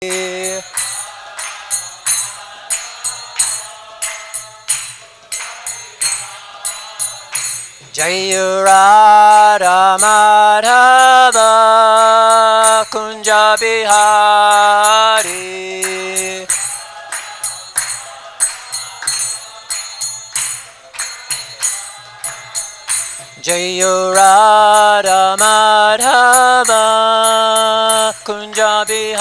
Jaya Radha Madhava Kunja Bihari Jaya Radha Madhava Kunja Bihari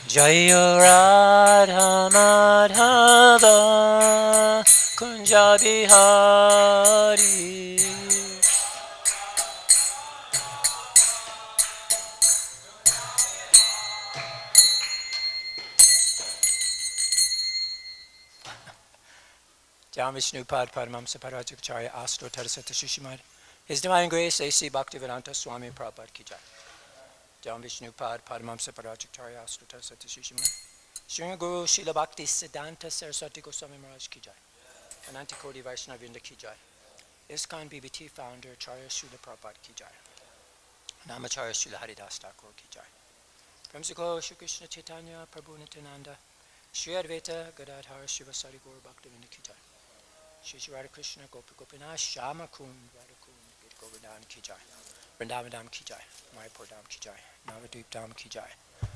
Jaya Radha Madhava Kunja Bihari Jam Vishnu Pad Padmam Saparajacharya Astro Tarasata Shishimad His Divine Grace A.C. Bhaktivinoda Swami Prabhupada Ki Jai Jam Vishnu Pad Padmam Saparajacharya Astro Tarasata Shishimad Sri Guru Srila Bhakti Siddhanta Saraswati Goswami Maharaj Ki Jai Ananti Kodi Vaishnavinda Ki Jai ISKCON BBT Founder Charya Srila Prabhupada Ki Jai Namacharya Srila Haridas Thakur Ki Jai Premsiko Shri Krishna Chaitanya Prabhu Nityananda Shri Advaita Gadadhara Shivasari Gaura Bhaktivinoda Ki Jai Shri Shri Radha Krishna Gopi Gopinath Shama Kund Radha Kund Gita Govardhan Ki Jai Vrindavan Dham Ki Jai Mayapur Dham Ki Jai Navadvip Dham Ki Jai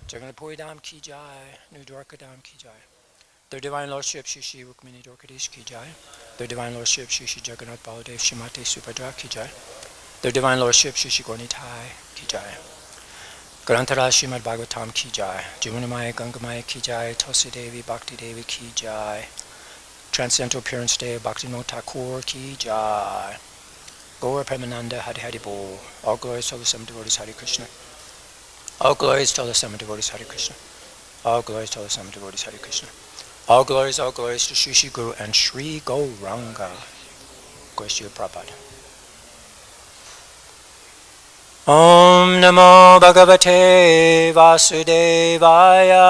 Jagannath Puri Dham Ki Jai New Dwarka Dham Ki Jai Their Divine Lordship Shri Shri Rukmini Dwarkadish Ki Jai Their Divine Lordship Shri Shri Jagannath Baladev Shrimati Subhadra Ki Jai Their Divine Lordship Shri Shri Gaurnitai Ki Jai Grantara Srimad Bhagavatam Ki Jai Jamunamaya Gangamaya Ki Jai Tulsi Devi Bhakti Devi Ki Jai Transcendental Appearance Day Bhaktivinoda Thakur Ki Jai Gaura Premananda Hari Hari Bol All glories to the seven devotees Hare Krishna All glories to the seven devotees Hare Krishna All glories to the seven devotees Hare Krishna all glories to Shri Shri Guru and Shri Gauranga Glories to Prabhupada Om Namo Bhagavate Vasudevaya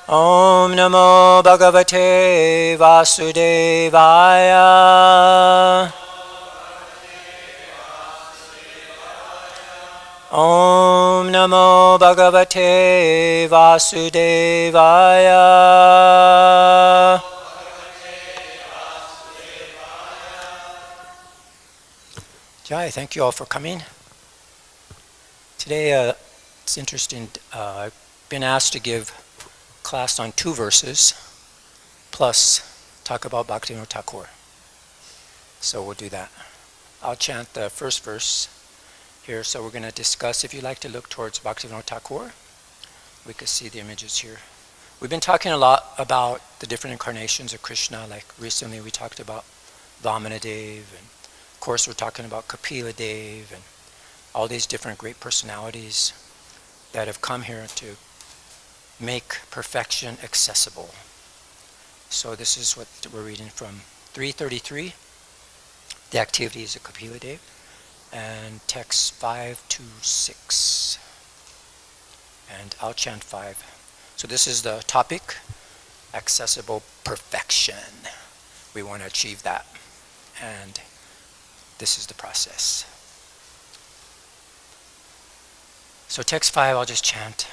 Om Namo Bhagavate Vasudevaya Om Namo Bhagavate Vasudevaya Jai, thank you all for coming. Today it's interesting, I've been asked to give class on 2 verses, plus talk about Bhaktivinoda Thakur. So we'll do that. I'll chant the first verse here, so we're going to discuss, if you like to look towards Bhaktivinoda Thakur, we can see the images here. We've been talking a lot about the different incarnations of Krishna, like recently we talked about Vamanadev, and of course we're talking about Kapiladeva, and all these different great personalities that have come here to make perfection accessible. So this is what we're reading from 333, the activities of Kapiladeva, and text 5 to 6. And I'll chant 5. So this is the topic, accessible perfection. We want to achieve that. And this is the process. So text 5, I'll just chant.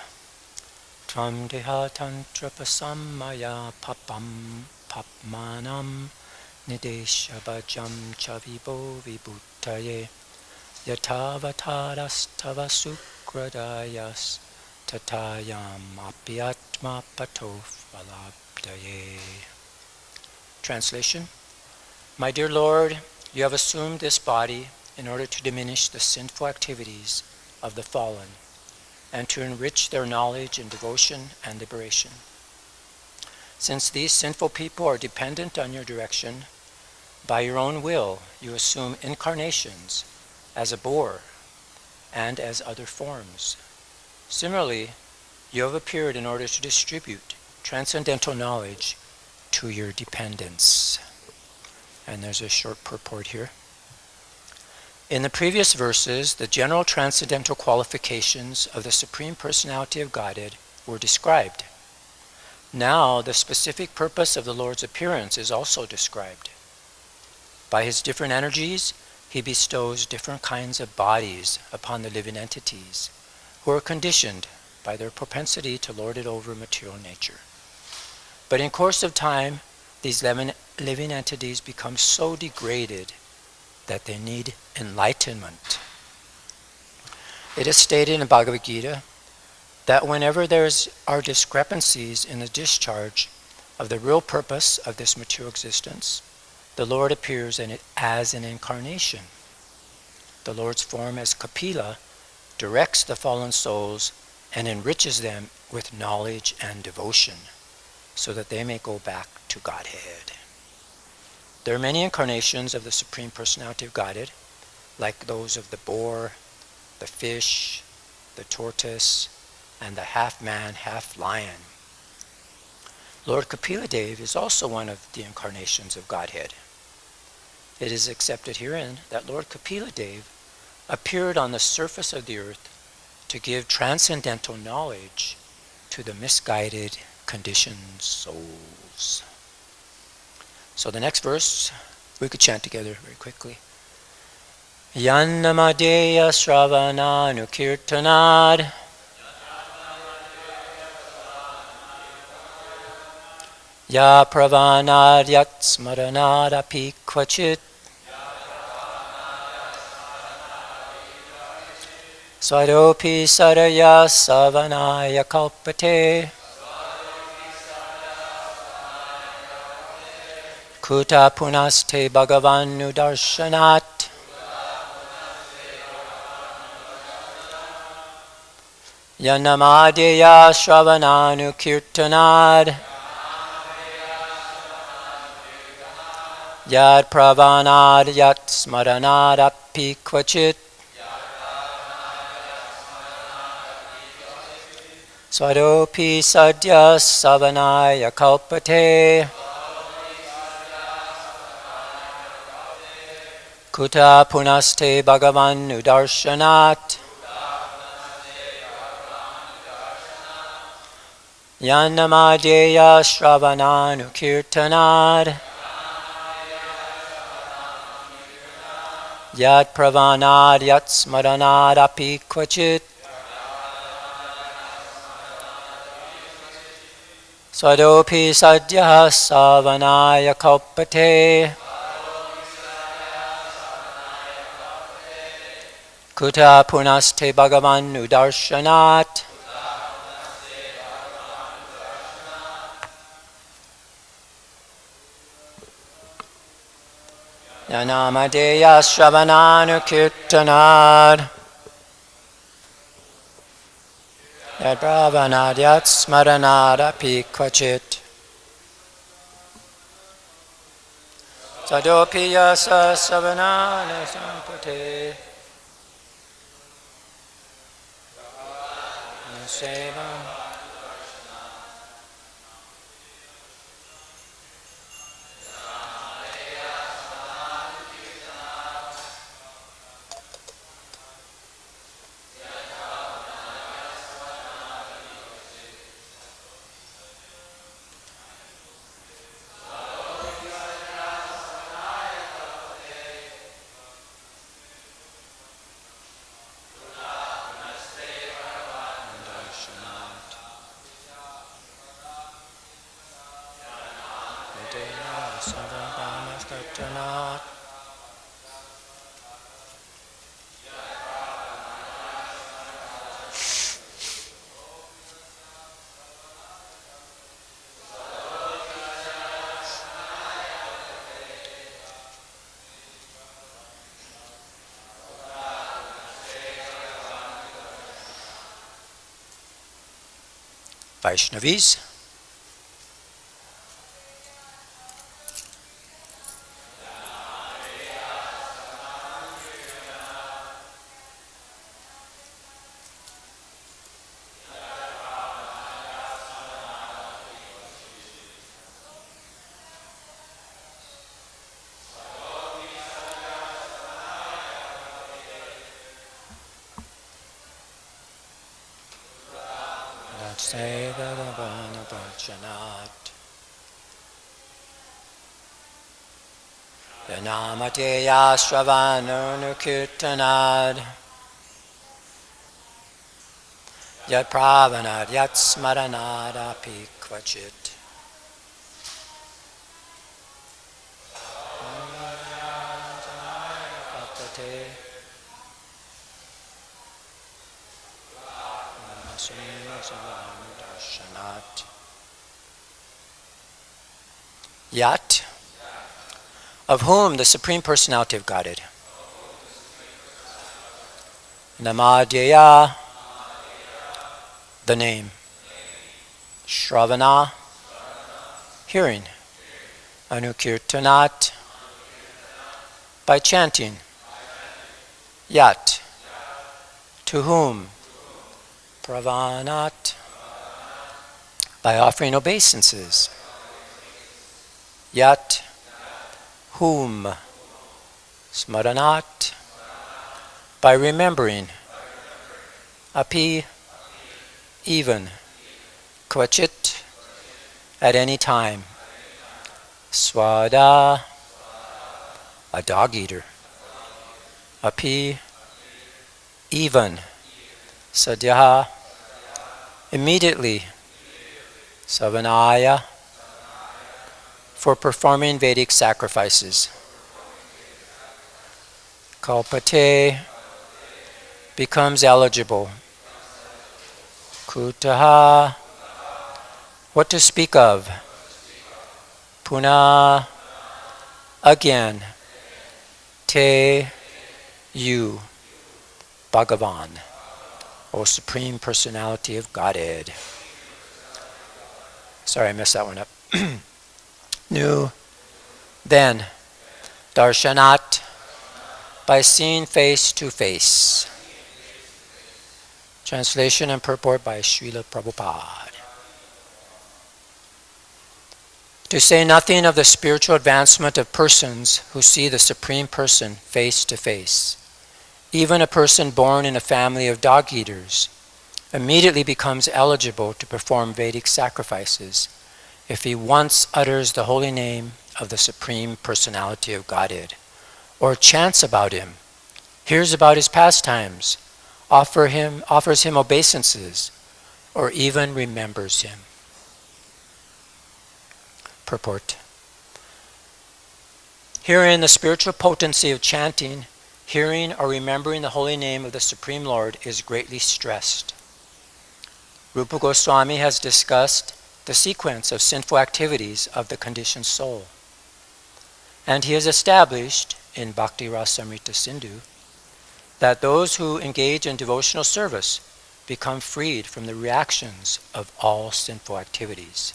Tvaṁ deha-tantraḥ praśamāya pāpmanāṁ nideśa-bhājāṁ vibho vibhūtaye yathāvatārās tava sūkarādayas tathāyam ātma-pathopalabdhaye. Translation. My dear Lord, you have assumed this body in order to diminish the sinful activities of the fallen and to enrich their knowledge in devotion and liberation. Since these sinful people are dependent on your direction, by your own will you assume incarnations as a boar and as other forms. Similarly, you have appeared in order to distribute transcendental knowledge to your dependents. And there's a short purport here. In the previous verses, the general transcendental qualifications of the Supreme Personality of Godhead were described. Now, the specific purpose of the Lord's appearance is also described. By his different energies, he bestows different kinds of bodies upon the living entities who are conditioned by their propensity to lord it over material nature. But in course of time, these living entities become so degraded that they need enlightenment. It is stated in the Bhagavad-gītā that whenever there are discrepancies in the discharge of the real purpose of this material existence, the Lord appears in it as an incarnation. The Lord's form as Kapila directs the fallen souls and enriches them with knowledge and devotion so that they may go back to Godhead. There are many incarnations of the Supreme Personality of Godhead, like those of the boar, the fish, the tortoise, and the half-man, half-lion. Lord Kapiladeva is also one of the incarnations of Godhead. It is accepted herein that Lord Kapiladeva appeared on the surface of the earth to give transcendental knowledge to the misguided, conditioned souls. So the next verse, we could chant together very quickly. Yannamadeya Sravananukirtanad Ya Pravanad Yat Smaranad Api Kvachit Swadopi Saraya Savanaya Kalpate Kuta Punaste Bhagavanu Darshanat Yanamadeya Shravananu Kirtanad Yad Pravanad Yat Smaranad Api Kvachit Swadopi Sadya Savanaya Kalpate Kuta Punaste Bhagavanu Darshanat Yanamadeya Shravananu Kirtanad Yat Pravanad Yat Smaranad Api Kvachit Swadopi Sadya Savanaya Kalpate Kuta Punaste Bhagavanu Darshanat Yanamadeya Shravananu Kirtanad Yad Pravanad Yat Smaranad Api Kvachit Sadopi Yasa Savanana Sampate Seva Vaishnavis. Say the Bhagavad Shanat. Yanamate yasravano kirtanad. Yat pravanad yat smaranad api kvachit. Yat, of whom the Supreme Personality of Godhead. Namadhyaya, the name. Shravana, hearing. Anukirtanat, by chanting. Yat, to whom. Pravanat, by offering obeisances. Yat, whom. Smaranat, by remembering. Api, even. Kvachit, at any time. Swada, a dog eater. Api, even. Sadhya, immediately. Savanaya, for performing Vedic sacrifices. Kalpate, becomes eligible. Kutaha, what to speak of. Puna, again. Te, you. Bhagavan, O Supreme Personality of Godhead. Sorry, I messed that one up. Nu, then. Darshanat, by seeing face to face. Translation and purport by Srila Prabhupada. To say nothing of the spiritual advancement of persons who see the Supreme Person face to face. Even a person born in a family of dog eaters immediately becomes eligible to perform Vedic sacrifices if he once utters the holy name of the Supreme Personality of Godhead, or chants about him, hears about his pastimes, offers him obeisances, or even remembers him. Purport. Herein the spiritual potency of chanting, hearing or remembering the holy name of the Supreme Lord is greatly stressed. Rupa Goswami has discussed the sequence of sinful activities of the conditioned soul. And he has established in Bhakti Rasamrita Sindhu that those who engage in devotional service become freed from the reactions of all sinful activities.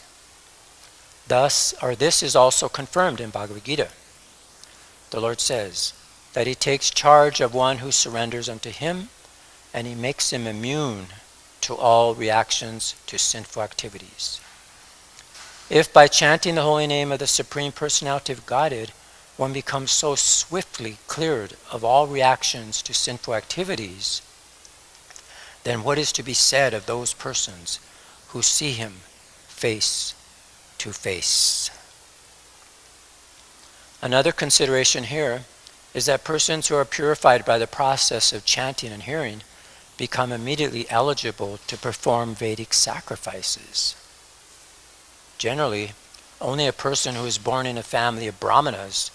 This is also confirmed in Bhagavad-gītā. The Lord says that he takes charge of one who surrenders unto him, and he makes him immune to all reactions to sinful activities. If by chanting the holy name of the Supreme Personality of Godhead, one becomes so swiftly cleared of all reactions to sinful activities, then what is to be said of those persons who see him face to face? Another consideration here is that persons who are purified by the process of chanting and hearing become immediately eligible to perform Vedic sacrifices. Generally, only a person who is born in a family of brahmanas,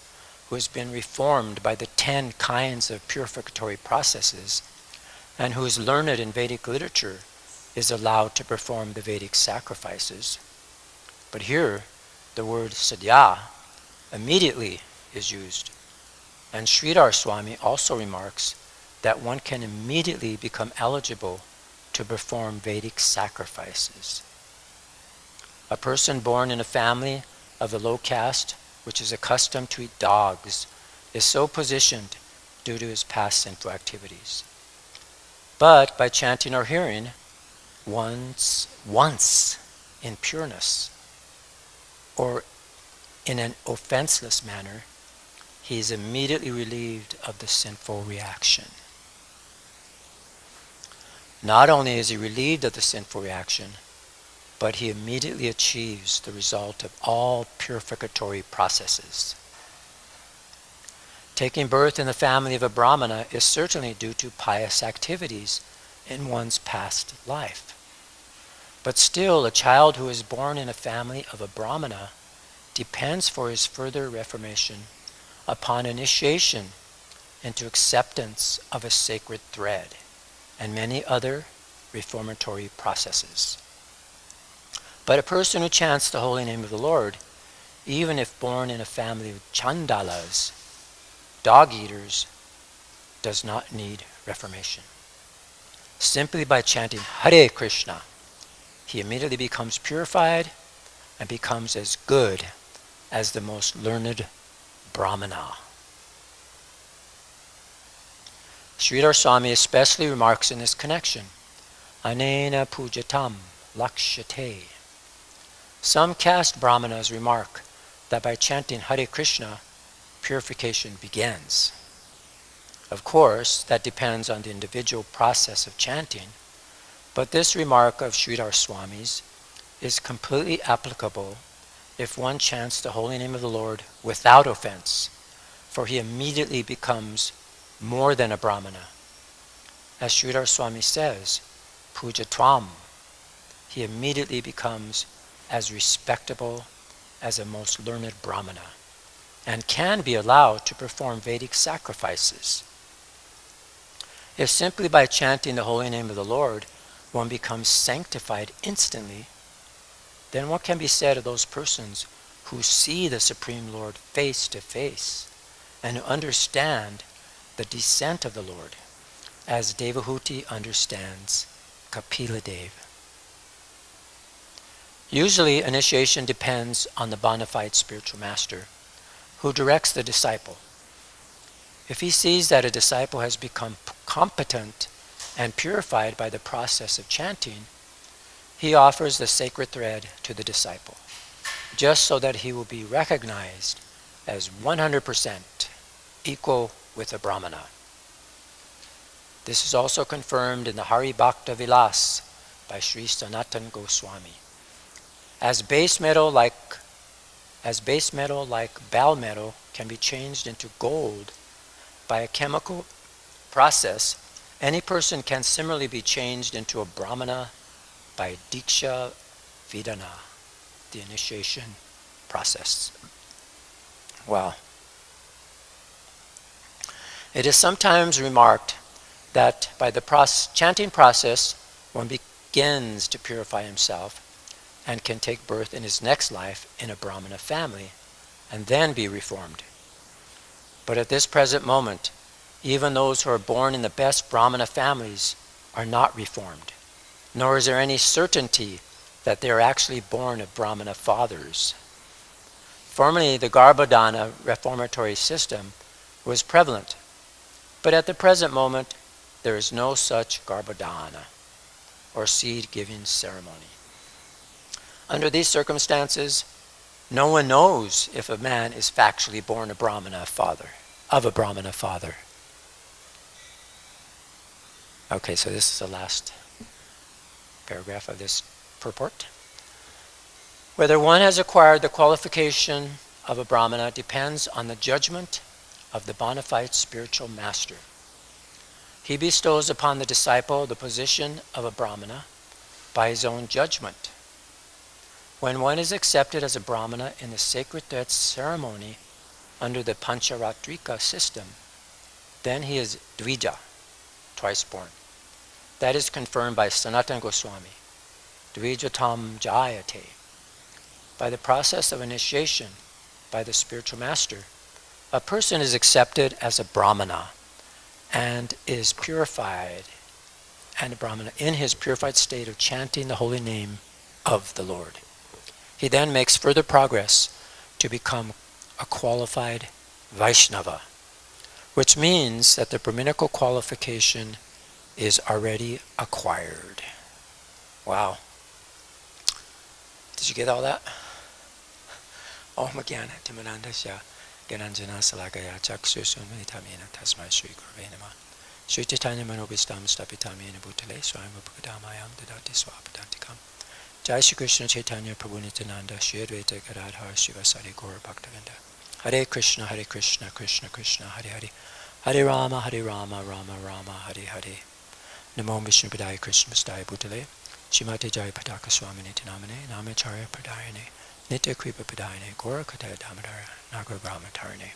who has been reformed by the 10 kinds of purificatory processes, and who is learned in Vedic literature, is allowed to perform the Vedic sacrifices. But here, the word sadhya, immediately, is used. And Sridhar Swami also remarks that one can immediately become eligible to perform Vedic sacrifices. A person born in a family of the low caste, which is accustomed to eat dogs, is so positioned due to his past sinful activities. But by chanting or hearing, once in pureness, or in an offenseless manner, he is immediately relieved of the sinful reaction. Not only is he relieved of the sinful reaction, but he immediately achieves the result of all purificatory processes. Taking birth in the family of a Brahmana is certainly due to pious activities in one's past life. But still, a child who is born in a family of a Brahmana depends for his further reformation upon initiation into acceptance of a sacred thread and many other reformatory processes. But a person who chants the holy name of the Lord, even if born in a family of chandalas, dog-eaters, does not need reformation. Simply by chanting Hare Krishna, he immediately becomes purified and becomes as good as the most learned Brahmana. Sridhar Swami especially remarks in this connection, Anena pujatam lakshyate. Some caste Brahmanas remark that by chanting Hare Krishna, purification begins. Of course, that depends on the individual process of chanting, but this remark of Sridhar Swami's is completely applicable if one chants the holy name of the Lord without offense, for he immediately becomes more than a Brahmana. As Sridhar Swami says, puja tvaṁ, he immediately becomes as respectable as a most learned Brahmana, and can be allowed to perform Vedic sacrifices. If simply by chanting the holy name of the Lord one becomes sanctified instantly, then what can be said of those persons who see the Supreme Lord face to face and who understand the descent of the Lord, as Devahuti understands Kapiladeva? Usually, initiation depends on the bona fide spiritual master who directs the disciple. If he sees that a disciple has become competent and purified by the process of chanting, he offers the sacred thread to the disciple, just so that he will be recognized as 100% equal with a Brahmana. This is also confirmed in the Hari Bhakta Vilas by Sri Sanatana Goswami. As base metal like bell metal can be changed into gold by a chemical process, any person can similarly be changed into a Brahmana by diksha-vidana, the initiation process. Wow. It is sometimes remarked that by the chanting process, one begins to purify himself and can take birth in his next life in a Brahmana family and then be reformed. But at this present moment, even those who are born in the best Brahmana families are not reformed, nor is there any certainty that they are actually born of Brahmana fathers. Formerly, the Garbhodana reformatory system was prevalent, but at the present moment, there is no such Garbhodana, or seed-giving ceremony. Under these circumstances, no one knows if a man is factually born of a Brahmana father. Okay, so this is the last paragraph of this purport. Whether one has acquired the qualification of a Brahmana depends on the judgment of the bona fide spiritual master. He bestows upon the disciple the position of a Brahmana by his own judgment. When one is accepted as a Brahmana in the sacred thread ceremony under the Pancharatrika system, then he is Dvija, twice born. That is confirmed by Sanatana Goswami, Dvijatam Jayate. By the process of initiation by the spiritual master, a person is accepted as a Brahmana and is purified, and a Brahmana in his purified state of chanting the holy name of the Lord. He then makes further progress to become a qualified Vaishnava, which means that the Brahminical qualification is already acquired. Wow. Did you get all that? Om Jnana Timirandasya Gyananjana Salakaya Chakshusumanitamena Tasmai Shri Gurave Namah Shri Chaitanya Manobhistam Stapitamena Bhutale Swayam Bhagadamayam Dadati Swapadantikam Jai Shri Krishna Chaitanya Prabhu Nityananda Shri Advaita Gadadhar Srivasadi Gaura Bhaktivinoda. Hare Krishna Krishna Krishna Hare Hare. Hare Rama Rama Rama Hare Hare. Namo Vishnu Padaya Krishna Vistaya Bhutale. Shrimati Jaya Padaka Swami Nitinamane Namacharya Pradayane Nitya Kripa Padayane Gaura Kataya Damadara Nagra Brahmatarane.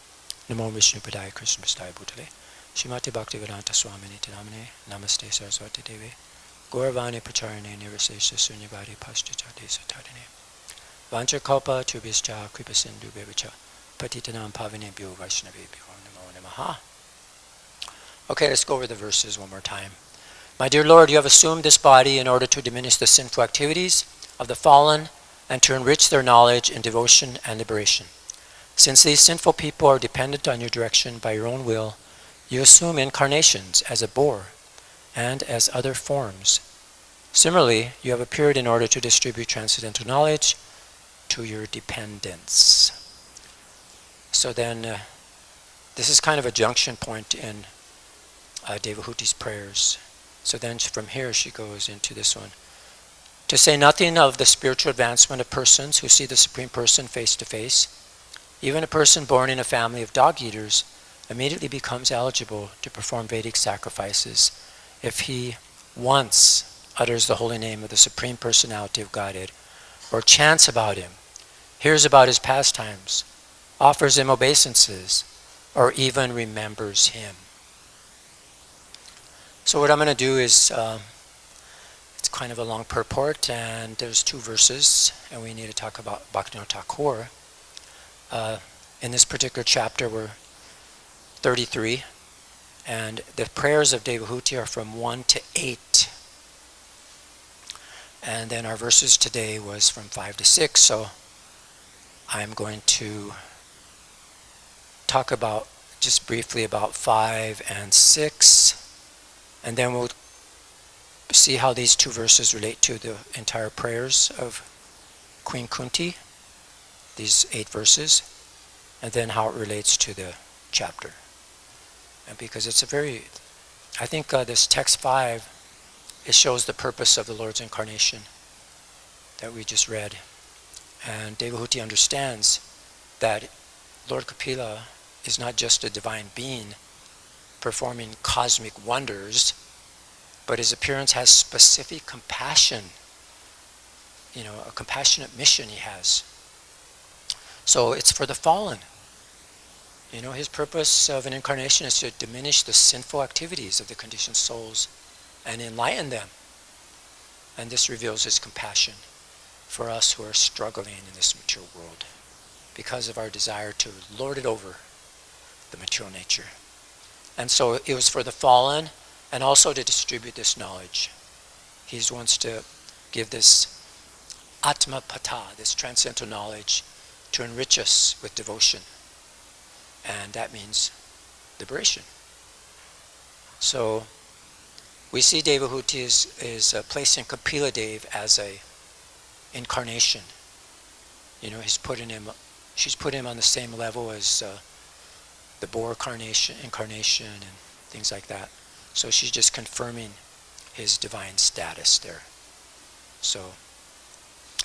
Namo Vishnu Padaya Krishna Vistaya Bhutale. Shrimati Bhaktivedanta Swami Nitinamane Namaste Saraswati Devi. Gauravani Pracharane Nirvisesha Sunyavadi Paschachade Satadane. Vancha Kalpa Tubhischa Kripa Sindhu Bevacha Patitanam Pavane Bhyo Vaishnavi Bhyo Namo Namaha. Okay, let's go over the verses one more time. My dear Lord, you have assumed this body in order to diminish the sinful activities of the fallen and to enrich their knowledge in devotion and liberation. Since these sinful people are dependent on your direction by your own will, you assume incarnations as a boar and as other forms. Similarly, you have appeared in order to distribute transcendental knowledge to your dependents. So then, this is kind of a junction point in Devahuti's prayers. So then from here she goes into this one. To say nothing of the spiritual advancement of persons who see the Supreme Person face to face, even a person born in a family of dog-eaters immediately becomes eligible to perform Vedic sacrifices if he once utters the holy name of the Supreme Personality of Godhead, or chants about him, hears about his pastimes, offers him obeisances, or even remembers him. So what I'm going to do is, it's kind of a long purport, and there's 2 verses, and we need to talk about Bhaktivinoda Thakura. In this particular chapter, we're 33, and the prayers of Devahuti are from 1 to 8. And then our verses today was from 5 to 6, so I'm going to talk about, just briefly, about 5 and 6, and then we'll see how these 2 verses relate to the entire prayers of Queen Kunti, these 8 verses, and then how it relates to the chapter. And because it's a very, I think this text 5, it shows the purpose of the Lord's incarnation that we just read. And Devahuti understands that Lord Kapila is not just a divine being performing cosmic wonders, but his appearance has specific compassion, a compassionate mission he has. So it's for the fallen. His purpose of an incarnation is to diminish the sinful activities of the conditioned souls and enlighten them. And this reveals his compassion for us who are struggling in this material world because of our desire to lord it over the material nature. And so it was for the fallen and also to distribute this knowledge. He wants to give this ātma-pathopalabdhaye, this transcendental knowledge, to enrich us with devotion. And that means liberation. So we see Devahuti is placing Kapiladeva as a incarnation. She's put him on the same level as the boar incarnation and things like that. So she's just confirming his divine status there. So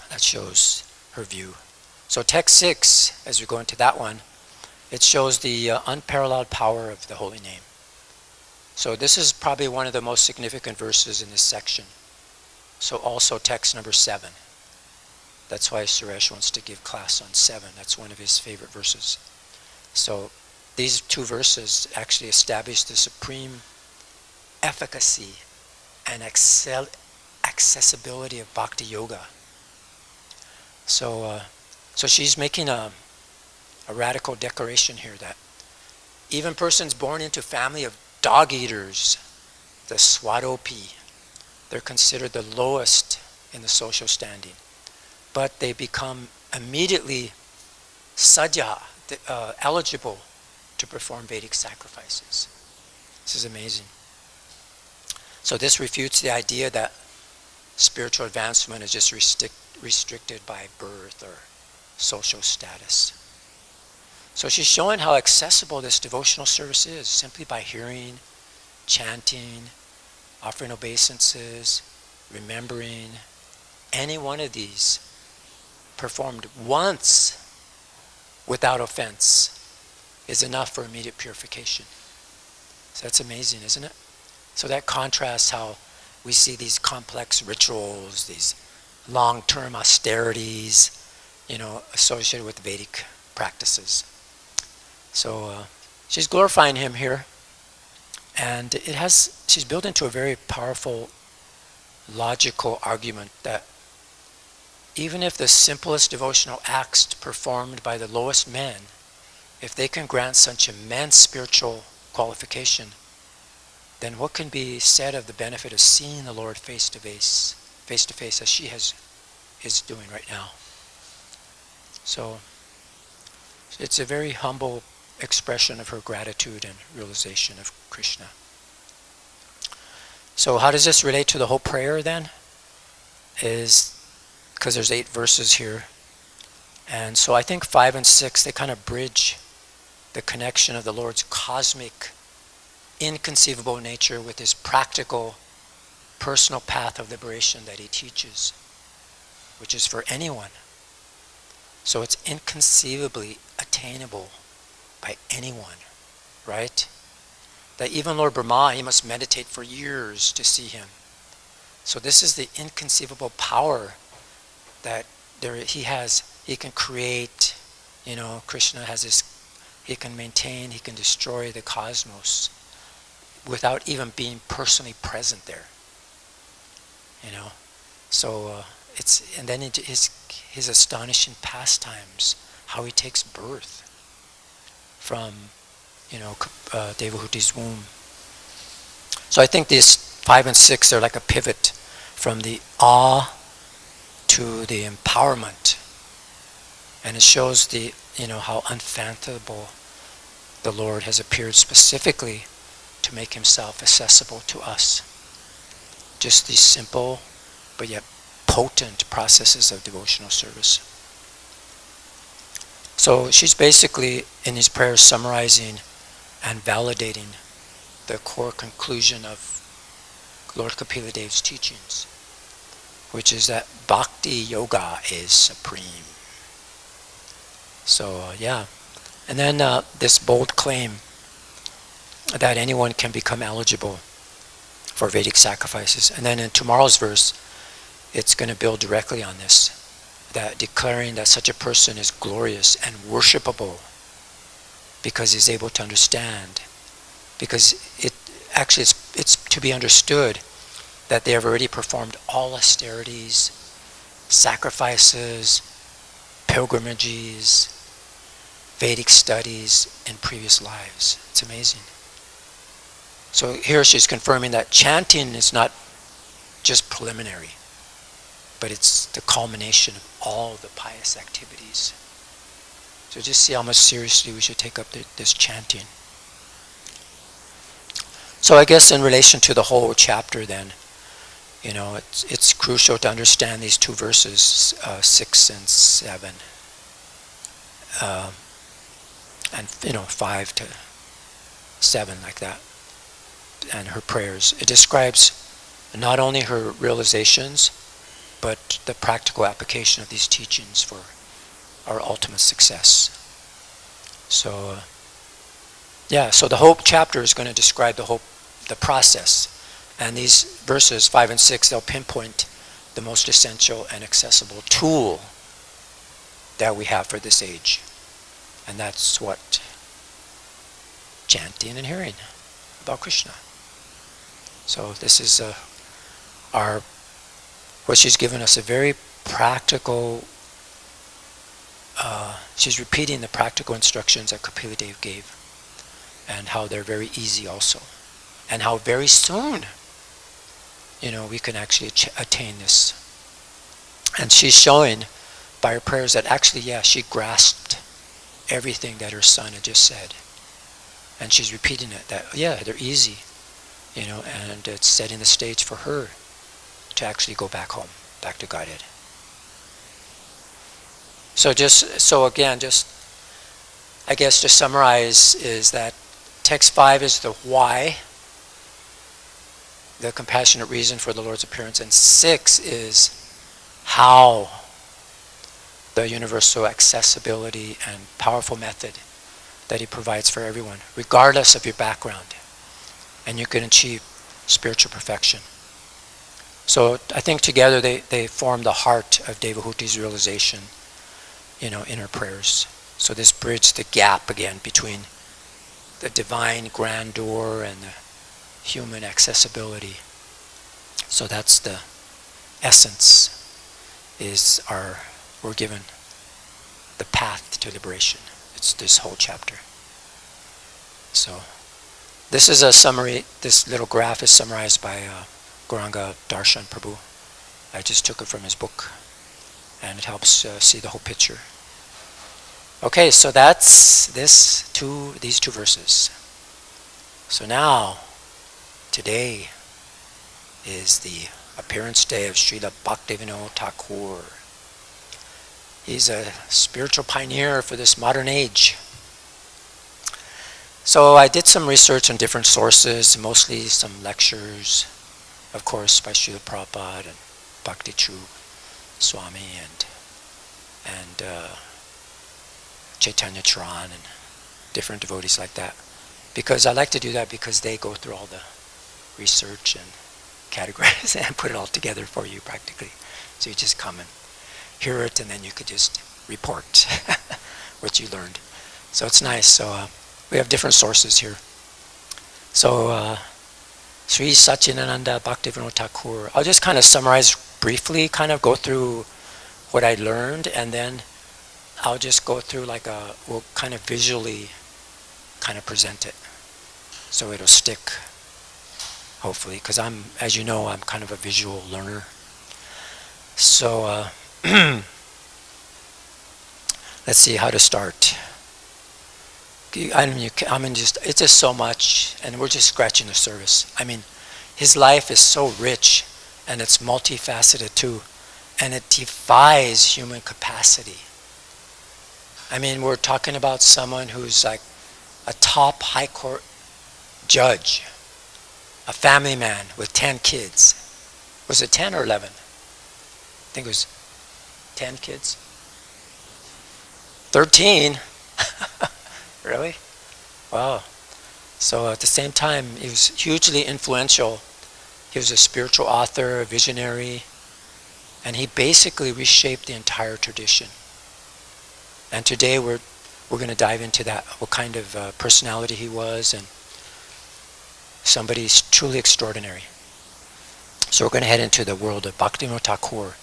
that shows her view. So text 6, as we go into that one, it shows the unparalleled power of the holy name. So this is probably one of the most significant verses in this section. So also text number 7. That's why Suresh wants to give class on 7. That's one of his favorite verses. So these 2 verses actually establish the supreme efficacy and accessibility of Bhakti Yoga. So she's making a radical declaration here that even persons born into a family of dog-eaters, the Swadopi, they're considered the lowest in the social standing. But they become immediately sajja, eligible to perform Vedic sacrifices. This is amazing. So this refutes the idea that spiritual advancement is just restricted by birth or social status. So she's showing how accessible this devotional service is simply by hearing, chanting, offering obeisances, remembering, any one of these performed once without offense is enough for immediate purification. So that's amazing, isn't it? So that contrasts how we see these complex rituals, these long-term austerities, associated with Vedic practices. So she's glorifying him here, and she's built into a very powerful logical argument that even if the simplest devotional acts performed by the lowest men, if they can grant such immense spiritual qualification, then what can be said of the benefit of seeing the Lord face to face as she is doing right now? So it's a very humble expression of her gratitude and realization of Krishna. So how does this relate to the whole prayer then? Is because there's 8 verses here. And so I think 5 and 6, they kind of bridge the connection of the Lord's cosmic, inconceivable nature with his practical, personal path of liberation that he teaches, which is for anyone. So it's inconceivably attainable by anyone, right? That even Lord Brahma, he must meditate for years to see him. So this is the inconceivable power that he can create, Krishna has this, he can maintain, he can destroy the cosmos without even being personally present there. So and then his astonishing pastimes, how he takes birth from, Devahuti's womb. So I think these 5 and 6, they're like a pivot from the awe to the empowerment. And it shows how unfathomable the Lord has appeared specifically to make himself accessible to us. Just these simple but yet potent processes of devotional service. So she's basically in these prayers summarizing and validating the core conclusion of Lord Kapiladeva's teachings, which is that bhakti yoga is supreme. So and then this bold claim that anyone can become eligible for Vedic sacrifices. And then in tomorrow's verse, it's going to build directly on this, that declaring that such a person is glorious and worshipable because he's able to understand. Because it's to be understood that they have already performed all austerities, sacrifices, pilgrimages, Vedic studies in previous lives. It's amazing. So here she's confirming that chanting is not just preliminary, but it's the culmination of all the pious activities. So just see how much seriously we should take up this chanting. So I guess in relation to the whole chapter then, it's crucial to understand these 2 verses, 6 and 7. And 5 to 7, like that. And her prayers. It describes not only her realizations, but the practical application of these teachings for our ultimate success. So, so the whole chapter is going to describe the process. And these verses, 5 and 6, they'll pinpoint the most essential and accessible tool that we have for this age. And that's what? Chanting and hearing about Krishna. So this is what she's given us, a very practical, she's repeating the practical instructions that Kapiladeva gave, and how they're very easy also, and how very soon, we can actually attain this. And she's showing by her prayers that actually, she grasped everything that her son had just said. And she's repeating it, that, they're easy, and it's setting the stage for her to actually go back home, back to Godhead. So again, I guess to summarize is that text 5 is the why, the compassionate reason for the Lord's appearance, and 6 is how the universal accessibility and powerful method that he provides for everyone, regardless of your background, and you can achieve spiritual perfection. So I think together they form the heart of Devahuti's realization, in her prayers. So this bridged the gap again between the divine grandeur and the human accessibility. So that's the essence, we're given the path to liberation. It's this whole chapter. So this is a summary. This little graph is summarized by Gauranga Darshan Prabhu. I just took it from his book, and it helps see the whole picture. Okay, so that's these two verses. So now, today is the appearance day of Srila Bhaktivinoda Thakura. He's a spiritual pioneer for this modern age. So I did some research on different sources, mostly some lectures, of course, by Srila Prabhupada and Bhakti True Swami and Chaitanya Charan and different devotees like that. Because I like to do that because they go through all the research and categorize and put it all together for you practically. So you just come and hear it, and then you could just report what you learned. So it's nice. So we have different sources here. So Sri Satchidananda Bhaktivinoda Thakura. I'll just kind of summarize briefly, kind of go through what I learned, and then I'll just go through we'll kind of visually kind of present it. So it'll stick, hopefully, because as you know, I'm kind of a visual learner. So let's see how to start. It's just so much, and we're just scratching the surface. I mean, his life is so rich, and it's multifaceted too, and it defies human capacity. I mean, we're talking about someone who's like a top high court judge, a family man with 10 kids. Was it 10 or 11? I think it was 10 kids. 13? Really? Wow. So at the same time, he was hugely influential. He was a spiritual author, a visionary, and he basically reshaped the entire tradition. And today we're going to dive into that, what kind of personality he was, and somebody truly extraordinary. So we're going to head into the world of Bhaktivinoda Thakura.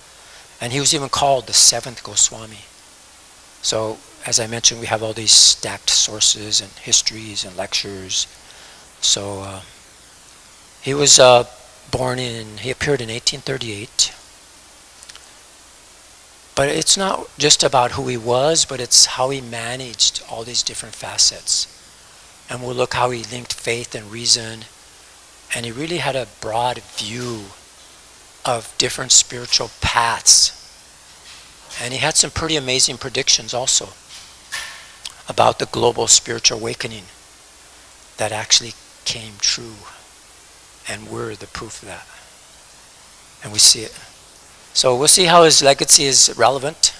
And he was even called the seventh Goswami. So, as I mentioned, we have all these stacked sources and histories and lectures. So, he was he appeared in 1838. But it's not just about who he was, but it's how he managed all these different facets. And we'll look how he linked faith and reason. And he really had a broad view of different spiritual paths. And he had some pretty amazing predictions also about the global spiritual awakening that actually came true. And we're the proof of that. And we see it. So we'll see how his legacy is relevant,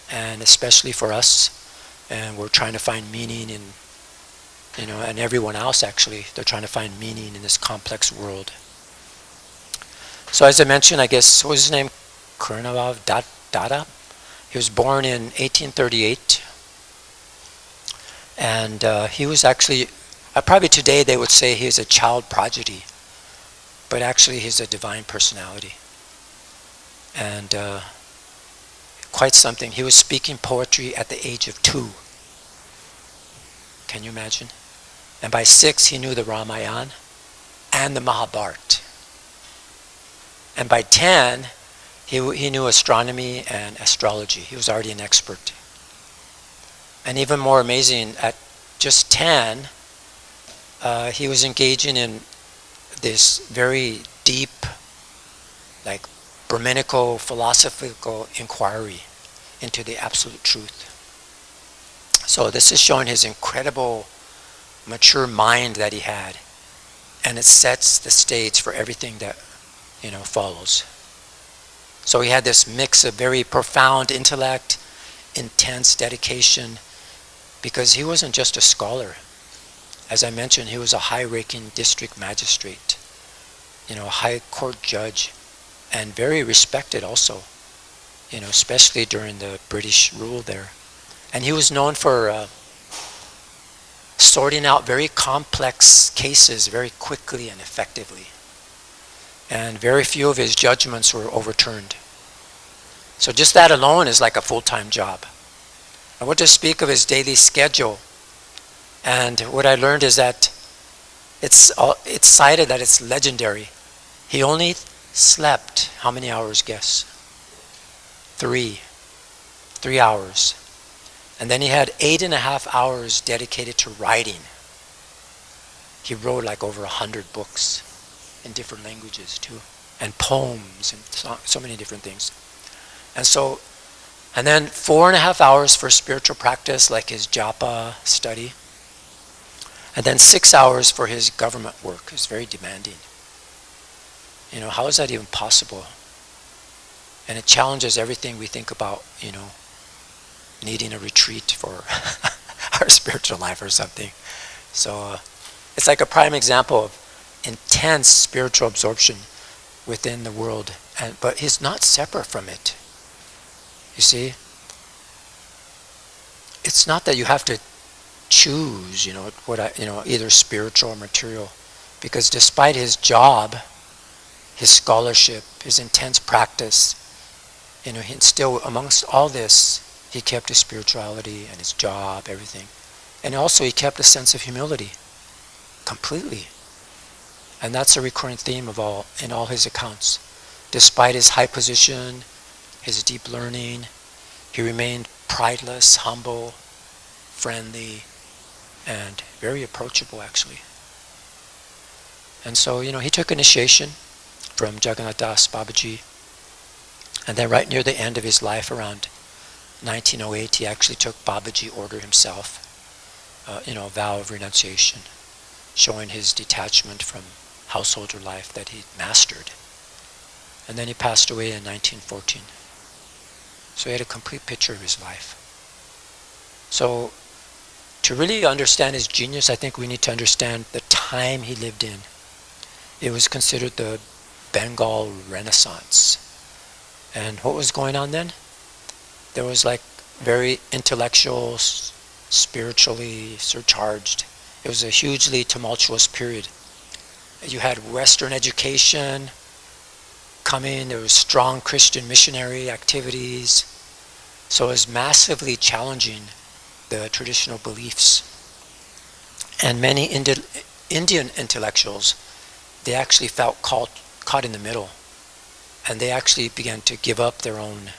and especially for us. And we're trying to find meaning in, and everyone else actually, they're trying to find meaning in this complex world. So as I mentioned, I guess, what was his name? Kurunavav Dada? He was born in 1838. And he was actually, probably today they would say he's a child prodigy. But actually he's a divine personality. And quite something. He was speaking poetry at the age of 2. Can you imagine? And by 6 he knew the Ramayana and the Mahabharata. And by 10 he knew astronomy and astrology. He was already an expert. And even more amazing, at just 10 he was engaging in this very deep, like Brahminical philosophical inquiry into the absolute truth. So this is showing his incredible mature mind that he had, and it sets the stage for everything that follows. So he had this mix of very profound intellect, intense dedication, because he wasn't just a scholar. As I mentioned, he was a high-ranking district magistrate, a high court judge, and very respected also, especially during the British rule there. And he was known for sorting out very complex cases very quickly and effectively. And very few of his judgments were overturned. So just that alone is like a full-time job. I want to speak of his daily schedule. And what I learned is that it's cited that it's legendary. He only slept, how many hours, guess? 3 hours. And then he had 8.5 hours dedicated to writing. He wrote like over 100 books in different languages too, and poems and so many different things. And then 4.5 hours for spiritual practice, like his japa study. And then 6 hours for his government work. It's very demanding. How is that even possible? And it challenges everything we think about, needing a retreat for our spiritual life or something. So it's like a prime example of intense spiritual absorption within the world, but he's not separate from it. You see? It's not that you have to choose, either spiritual or material, because despite his job, his scholarship, his intense practice, he still, amongst all this, he kept his spirituality and his job, everything. And also he kept a sense of humility, completely. And that's a recurring theme in all his accounts. Despite his high position, his deep learning, he remained prideless, humble, friendly, and very approachable actually. And so, he took initiation from Jagannath Das Babaji. And then right near the end of his life, around 1908, he actually took Babaji order himself, a vow of renunciation, showing his detachment from householder life that he mastered. And then he passed away in 1914. So he had a complete picture of his life. So to really understand his genius, I think we need to understand the time he lived in. It was considered the Bengal Renaissance. And what was going on then? There was like very intellectual, spiritually surcharged. It was a hugely tumultuous period. You had Western education coming, there was strong Christian missionary activities. So it was massively challenging the traditional beliefs. And many Indian intellectuals, they actually felt caught in the middle. And they actually began to give up their own,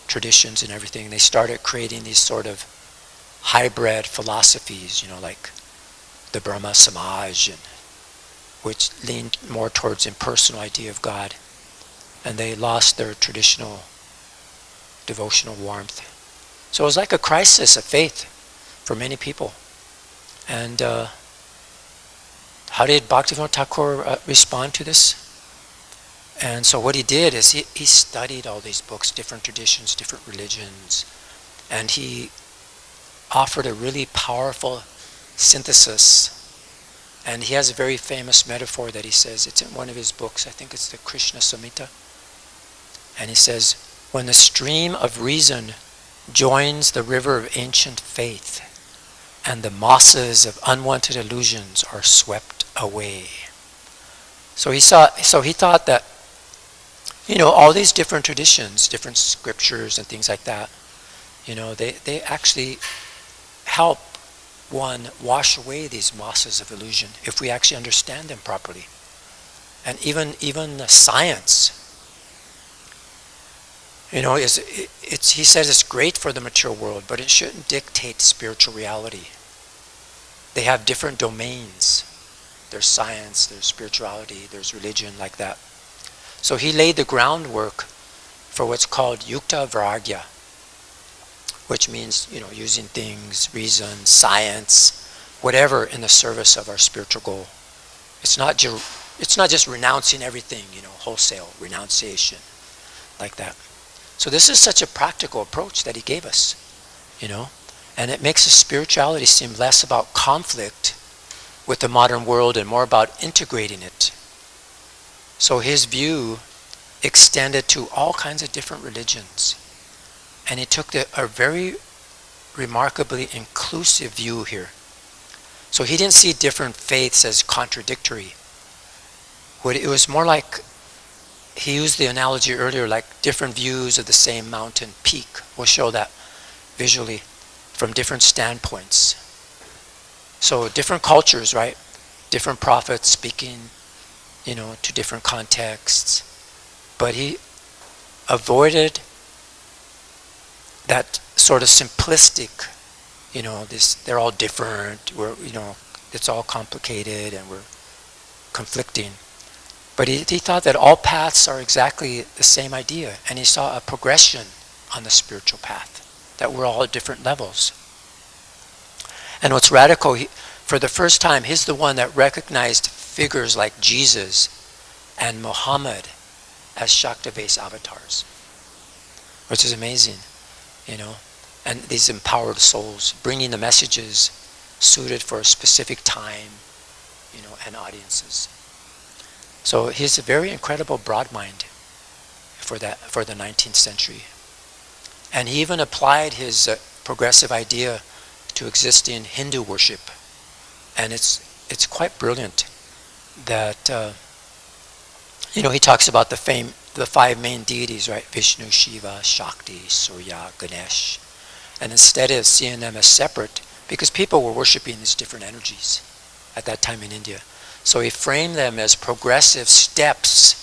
traditions and everything. They started creating these sort of hybrid philosophies, like the Brahma Samaj, which leaned more towards impersonal idea of God. And they lost their traditional devotional warmth. So it was like a crisis of faith for many people. And how did Bhaktivinoda Thakur respond to this? And so what he did is he studied all these books, different traditions, different religions, and he offered a really powerful synthesis. And he has a very famous metaphor that he says, it's in one of his books, I think it's the Krishna Samhita. And he says, when the stream of reason joins the river of ancient faith, and the mosses of unwanted illusions are swept away. So he thought that, all these different traditions, different scriptures and things like that, they actually help one wash away these mosses of illusion if we actually understand them properly. And even the science, he says it's great for the mature world, but it shouldn't dictate spiritual reality. They have different domains. There's science, there's spirituality, there's religion, like that. So he laid the groundwork for what's called yukta vairagya, which means, using things, reason, science, whatever in the service of our spiritual goal. It's not It's not just renouncing everything, wholesale renunciation, like that. So this is such a practical approach that he gave us, and it makes his spirituality seem less about conflict with the modern world and more about integrating it. So his view extended to all kinds of different religions. And he took a very remarkably inclusive view here. So he didn't see different faiths as contradictory. It was more like, he used the analogy earlier, like different views of the same mountain peak. We'll show that visually from different standpoints. So different cultures, right? Different prophets speaking, to different contexts. But he avoided that sort of simplistic, they're all different, it's all complicated and we're conflicting. But he thought that all paths are exactly the same idea, and he saw a progression on the spiritual path, that we're all at different levels. And what's radical, for the first time, he's the one that recognized figures like Jesus and Muhammad as Shakti-based avatars, which is amazing, and these empowered souls bringing the messages suited for a specific time, and audiences. So he's a very incredible broad mind for the 19th century. And he even applied his progressive idea to existing Hindu worship. And it's quite brilliant that, he talks about the 5 main deities, right? Vishnu, Shiva, Shakti, Surya, Ganesh. And instead of seeing them as separate, because people were worshiping these different energies at that time in India. So he framed them as progressive steps,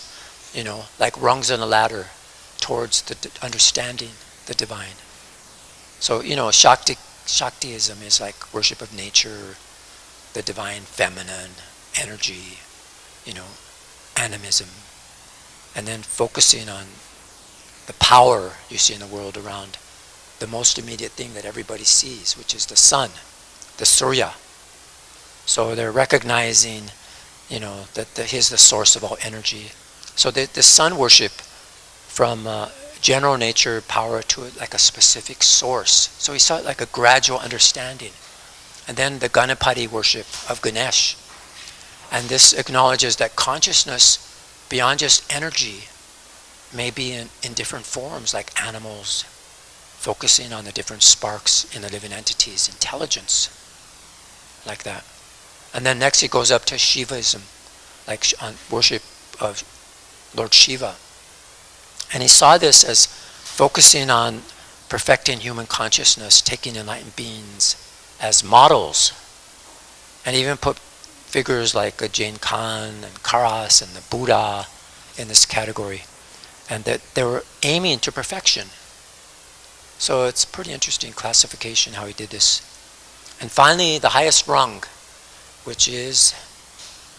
like rungs on a ladder towards understanding the divine. So, Shaktiism is like worship of nature, the divine feminine energy, animism. And then focusing on the power you see in the world around the most immediate thing that everybody sees, which is the sun, the Surya. So they're recognizing, that he's the source of all energy. So the sun worship from general nature power to like a specific source. So he saw it like a gradual understanding. And then the Ganapati worship of Ganesh. And this acknowledges that consciousness, beyond just energy, may be in different forms, like animals, focusing on the different sparks in the living entities, intelligence, like that. And then next he goes up to Shivaism, like on worship of Lord Shiva. And he saw this as focusing on perfecting human consciousness, taking enlightened beings as models, and even put figures like Jain Khan and Karas and the Buddha in this category, and that they were aiming to perfection. So it's pretty interesting classification how he did this. And finally, the highest rung, which is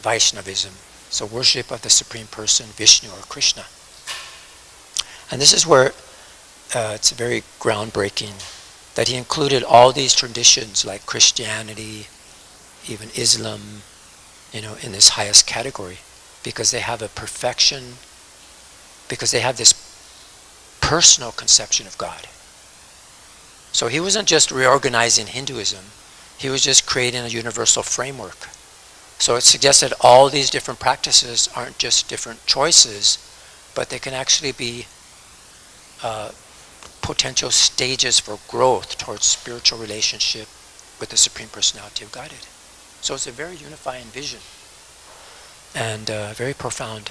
Vaishnavism, so worship of the Supreme Person, Vishnu or Krishna. And this is where it's very groundbreaking that he included all these traditions like Christianity, even Islam, in this highest category, because they have a perfection, because they have this personal conception of God. So he wasn't just reorganizing Hinduism, he was just creating a universal framework. So it suggests that all these different practices aren't just different choices, but they can actually be potential stages for growth towards spiritual relationship with the Supreme Personality of Godhead. So it's a very unifying vision and very profound.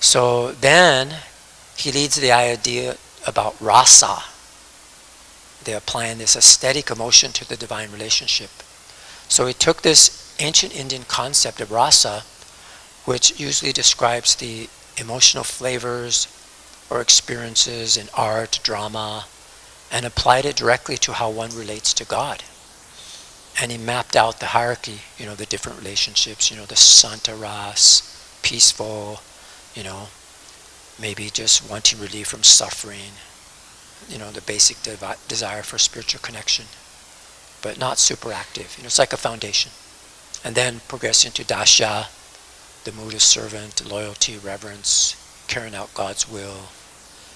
So then he leads the idea about rasa. They're applying this aesthetic emotion to the divine relationship. So he took this ancient Indian concept of rasa, which usually describes the emotional flavors or experiences in art, drama, and applied it directly to how one relates to God. And he mapped out the hierarchy, the different relationships, the santaras, peaceful, maybe just wanting relief from suffering, the basic desire for spiritual connection, but not super active. It's like a foundation. And then progressing to dasya, the mood of servant, loyalty, reverence, carrying out God's will.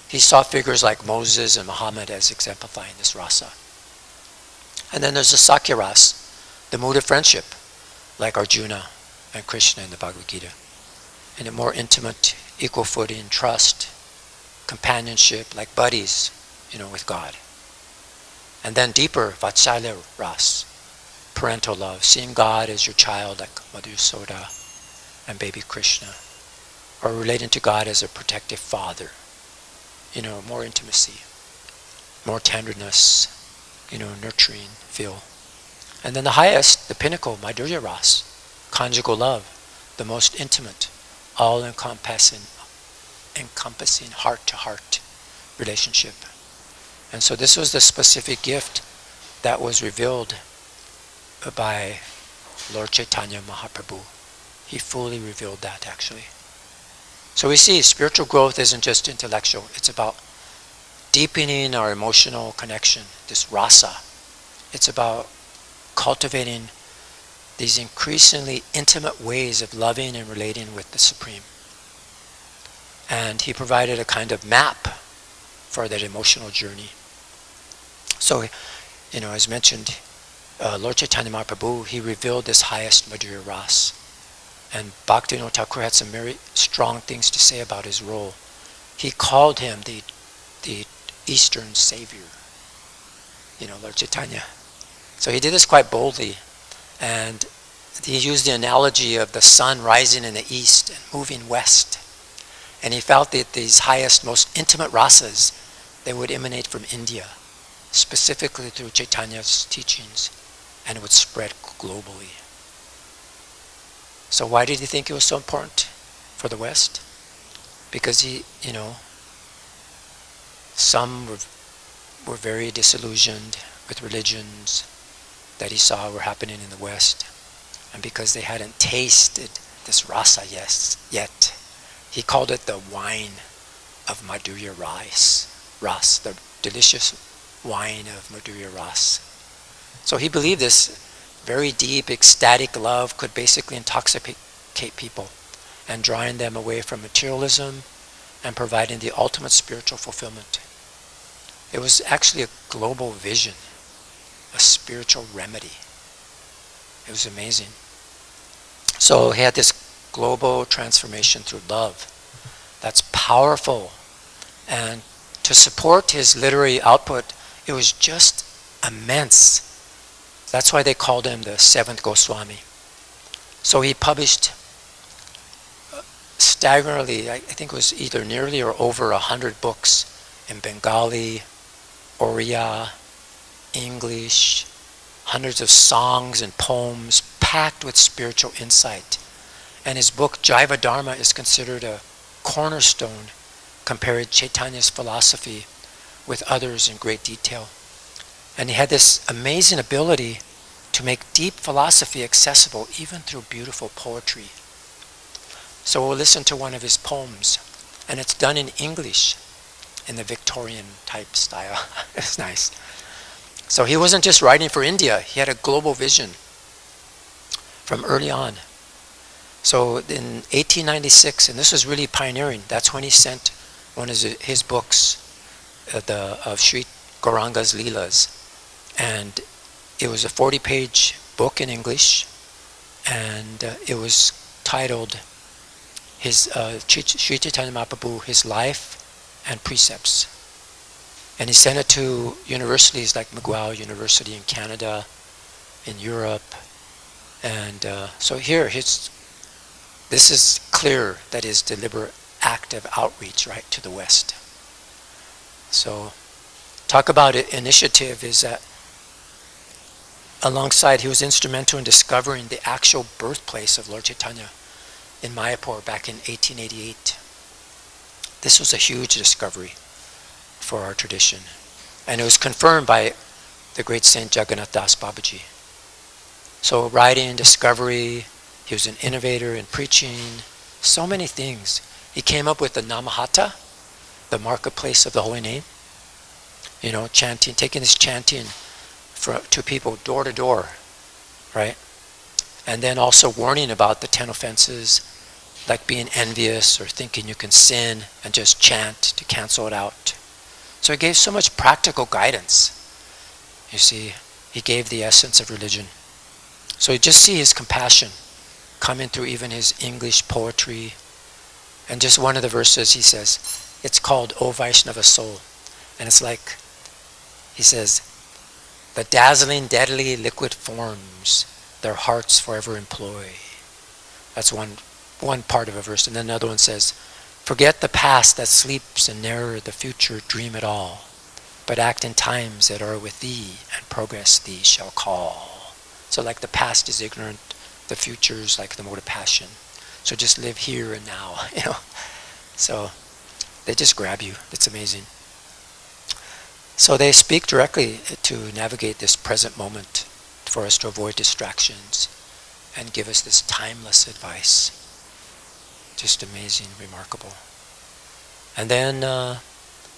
He saw figures like Moses and Muhammad as exemplifying this rasa. And then there's the Sakya ras, the mood of friendship, like Arjuna and Krishna in the Bhagavad-gītā. In a more intimate, equal footing, trust, companionship, like buddies, with God. And then deeper, Vatsalya ras, parental love, seeing God as your child, like Madhu Soda and baby Krishna, or relating to God as a protective father, more intimacy, more tenderness, nurturing feel. And then the highest, the pinnacle, Madhurya ras, conjugal love, the most intimate, all-encompassing heart-to-heart relationship. And so this was the specific gift that was revealed by Lord Chaitanya Mahaprabhu. He fully revealed that, actually. So we see spiritual growth isn't just intellectual. It's about deepening our emotional connection, this rasa. It's about cultivating these increasingly intimate ways of loving and relating with the Supreme. And he provided a kind of map for that emotional journey. So, as mentioned, Lord Chaitanya Mahaprabhu, he revealed this highest Madhurya ras. And Bhaktivinoda Thakura had some very strong things to say about his role. He called him the Eastern Savior, Lord Chaitanya. So he did this quite boldly. And he used the analogy of the sun rising in the east and moving west. And he felt that these highest, most intimate rasas, they would emanate from India, specifically through Chaitanya's teachings, and it would spread globally. So why did he think it was so important for the West? Because some were very disillusioned with religions that he saw were happening in the West. And because they hadn't tasted this rasa yet, he called it the wine of Madhurya ras, the delicious wine of Madhurya ras. So he believed this very deep, ecstatic love could basically intoxicate people and drawing them away from materialism and providing the ultimate spiritual fulfillment. It was actually a global vision, a spiritual remedy. It was amazing. So he had this global transformation through love. That's powerful. And to support his literary output, it was just immense. That's why they called him the seventh Goswami. So he published staggeringly, I think it was either nearly or over 100 books in Bengali, Oriya, English, hundreds of songs and poems packed with spiritual insight. And his book, Jaiva Dharma, is considered a cornerstone compared Chaitanya's philosophy with others in great detail. And he had this amazing ability to make deep philosophy accessible even through beautiful poetry. So we'll listen to one of his poems, and it's done in English, in the Victorian type style. It's nice. So he wasn't just writing for India, he had a global vision from early on. So in 1896, and this was really pioneering, that's when he sent one of his books, of Sri Gauranga's Leelas. And it was a 40-page book in English, and it was titled Sri Chaitanya Mahaprabhu, His Life and Precepts. And he sent it to universities like McGill University in Canada, in Europe. And so here, this is clear that his deliberate active outreach, right, to the West. So talk about initiative is that alongside, he was instrumental in discovering the actual birthplace of Lord Chaitanya in Mayapur back in 1888. This was a huge discovery for our tradition. And it was confirmed by the great Saint Jagannath Das Babaji. So writing, discovery, he was an innovator in preaching, so many things. He came up with the Namahata, the marketplace of the holy name. Chanting, taking this chanting to people door to door, right? And then also warning about the 10 offenses, like being envious or thinking you can sin and just chant to cancel it out. So he gave so much practical guidance. You see, he gave the essence of religion. So you just see his compassion coming through even his English poetry. And just one of the verses he says, it's called O Vaishnava Soul. And it's like, he says, the dazzling, deadly liquid forms their hearts forever employ. That's one part of a verse. And then another one says, forget the past that sleeps and ne'er the future dream at all, but act in times that are with thee, and progress thee shall call. So like the past is ignorant, the future is like the mode of passion. So just live here and now, So they just grab you. It's amazing. So they speak directly to navigate this present moment for us to avoid distractions and give us this timeless advice. Just amazing, remarkable. And then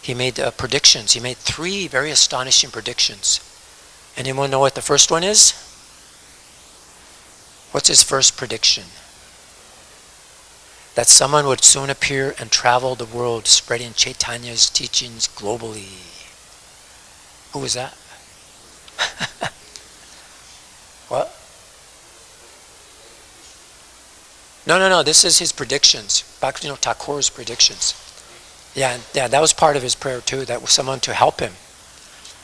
he made predictions. He made 3 very astonishing predictions. Anyone know what the first one is? What's his first prediction? That someone would soon appear and travel the world spreading Chaitanya's teachings globally. Who was that? What? No, this is his predictions. Bhaktivinoda Thakura's predictions. Yeah, that was part of his prayer too, that was someone to help him.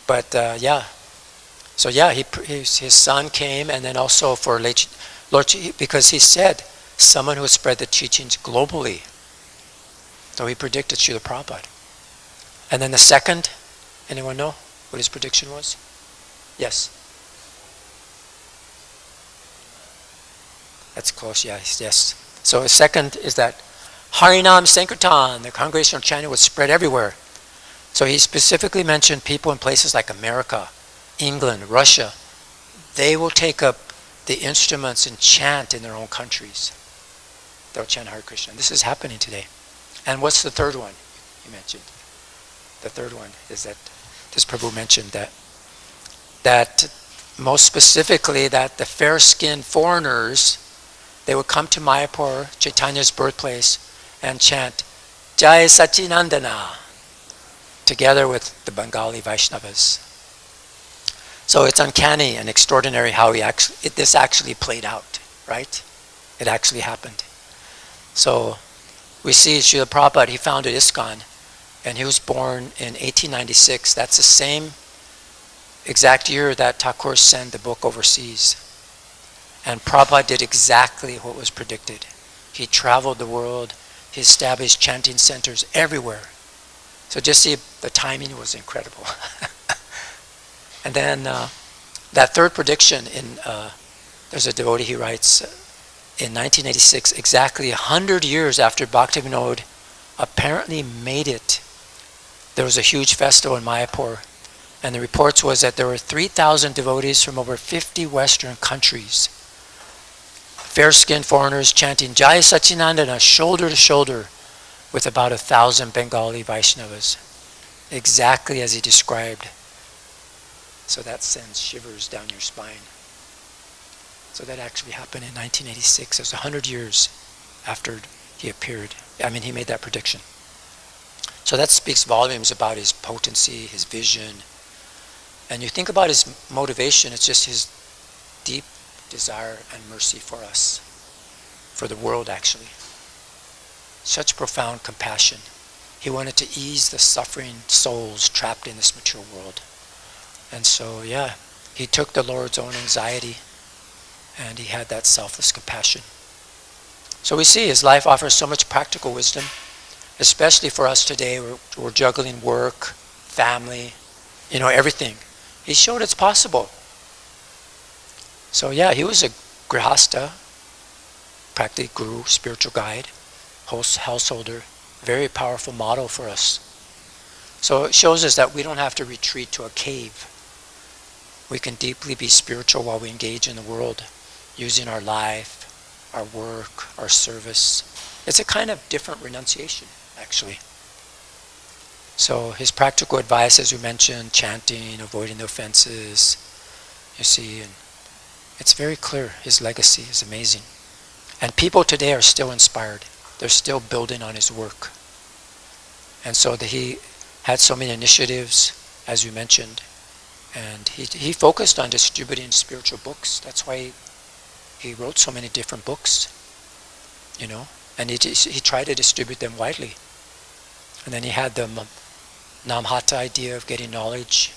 But So his son came, and then also for Lord, because he said, someone who would spread the teachings globally. So he predicted Srila Prabhupada. And then the second, anyone know what his prediction was? Yes. That's close, yes. So his second is that Harinam Sankirtan, the congregational chanting, would spread everywhere. So he specifically mentioned people in places like America, England, Russia. They will take up the instruments and chant in their own countries. They'll chant Hare Krishna. This is happening today. And what's the third one you mentioned? The third one is that this Prabhu mentioned that most specifically that the fair-skinned foreigners, they would come to Mayapur, Chaitanya's birthplace, and chant Jai Sachinandana together with the Bengali Vaishnavas. So it's uncanny and extraordinary how this actually played out, right? It actually happened. So we see Srila Prabhupada, he founded ISKCON, and he was born in 1896. That's the same exact year that Thakura sent the book overseas. And Prabhupada did exactly what was predicted. He traveled the world, he established chanting centers everywhere. So just see, the timing was incredible. And then that third prediction, there's a devotee, he writes, in 1986, exactly 100 years after Bhaktivinoda apparently made it, there was a huge festival in Mayapur. And the reports was that there were 3,000 devotees from over 50 Western countries, fair-skinned foreigners chanting Jai Sachinandana shoulder to shoulder with about 1,000 Bengali Vaishnavas, exactly as he described. So that sends shivers down your spine. So that actually happened in 1986. It was 100 years after he appeared. He made that prediction. So that speaks volumes about his potency, his vision. And you think about his motivation, it's just his deep desire and mercy for us, for the world actually. Such profound compassion. He wanted to ease the suffering souls trapped in this material world. And so, he took the Lord's own anxiety and he had that selfless compassion. So we see his life offers so much practical wisdom, especially for us today. We're juggling work, family, everything. He showed it's possible. So he was a grihasta, practically guru, spiritual guide, householder, very powerful model for us. So it shows us that we don't have to retreat to a cave. We can deeply be spiritual while we engage in the world, using our life, our work, our service. It's a kind of different renunciation, actually. So his practical advice, as we mentioned, chanting, avoiding the offenses, you see, and It's very clear. His legacy is amazing. And people today are still inspired. They're still building on his work. And so he had so many initiatives, as we mentioned. And he focused on distributing spiritual books. That's why he wrote so many different books, And he tried to distribute them widely. And then he had the Namhata idea of getting knowledge.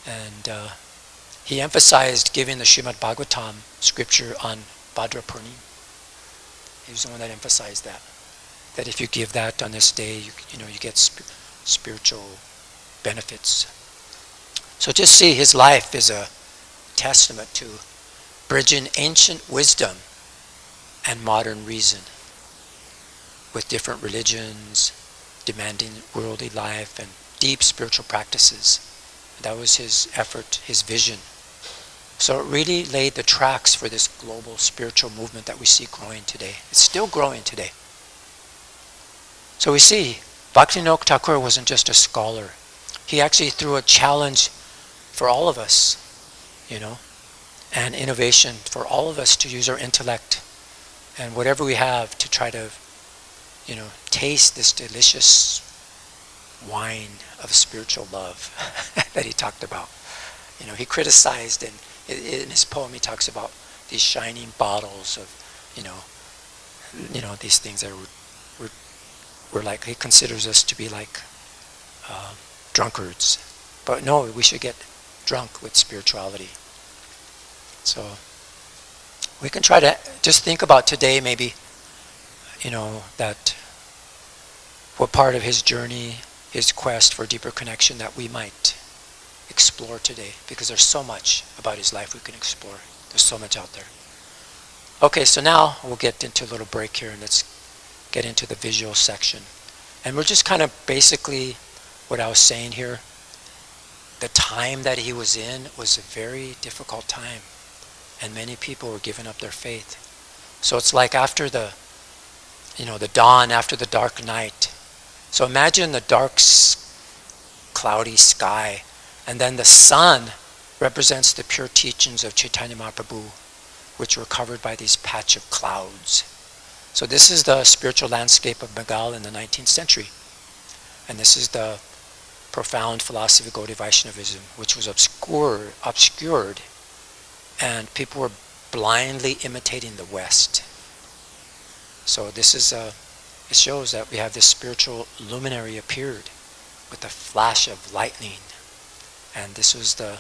And he emphasized giving the Srimad Bhagavatam scripture on Bhadra Purnim. He was the one that emphasized that. That if you give that on this day, you get spiritual benefits. So just see, his life is a testament to bridging ancient wisdom and modern reason with different religions, demanding worldly life and deep spiritual practices. That was his effort, his vision. So it really laid the tracks for this global spiritual movement that we see growing today. It's still growing today. So we see, Bhaktivinoda Thakura wasn't just a scholar. He actually threw a challenge for all of us, and innovation for all of us to use our intellect and whatever we have to try to, taste this delicious wine of spiritual love that he talked about. He criticized, and in his poem he talks about these shining bottles of, these things that we're like, he considers us to be like drunkards. But no, we should get drunk with spirituality. So we can try to just think about today maybe, that what part of his journey, his quest for deeper connection that we might explore today, because there's so much about his life we can explore. There's so much out there. Okay, so now we'll get into a little break here and let's get into the visual section. And we're just kind of basically what I was saying here. The time that he was in was a very difficult time, and many people were giving up their faith. So it's like after the dawn, after the dark night. So imagine the dark, cloudy sky, and then the sun represents the pure teachings of Chaitanya Mahaprabhu, which were covered by these patch of clouds. So this is the spiritual landscape of Bengal in the 19th century. And this is the profound philosophy of Gaudiya Vaishnavism, which was obscured, and people were blindly imitating the West. So this is it shows that we have this spiritual luminary appeared with a flash of lightning. And this was the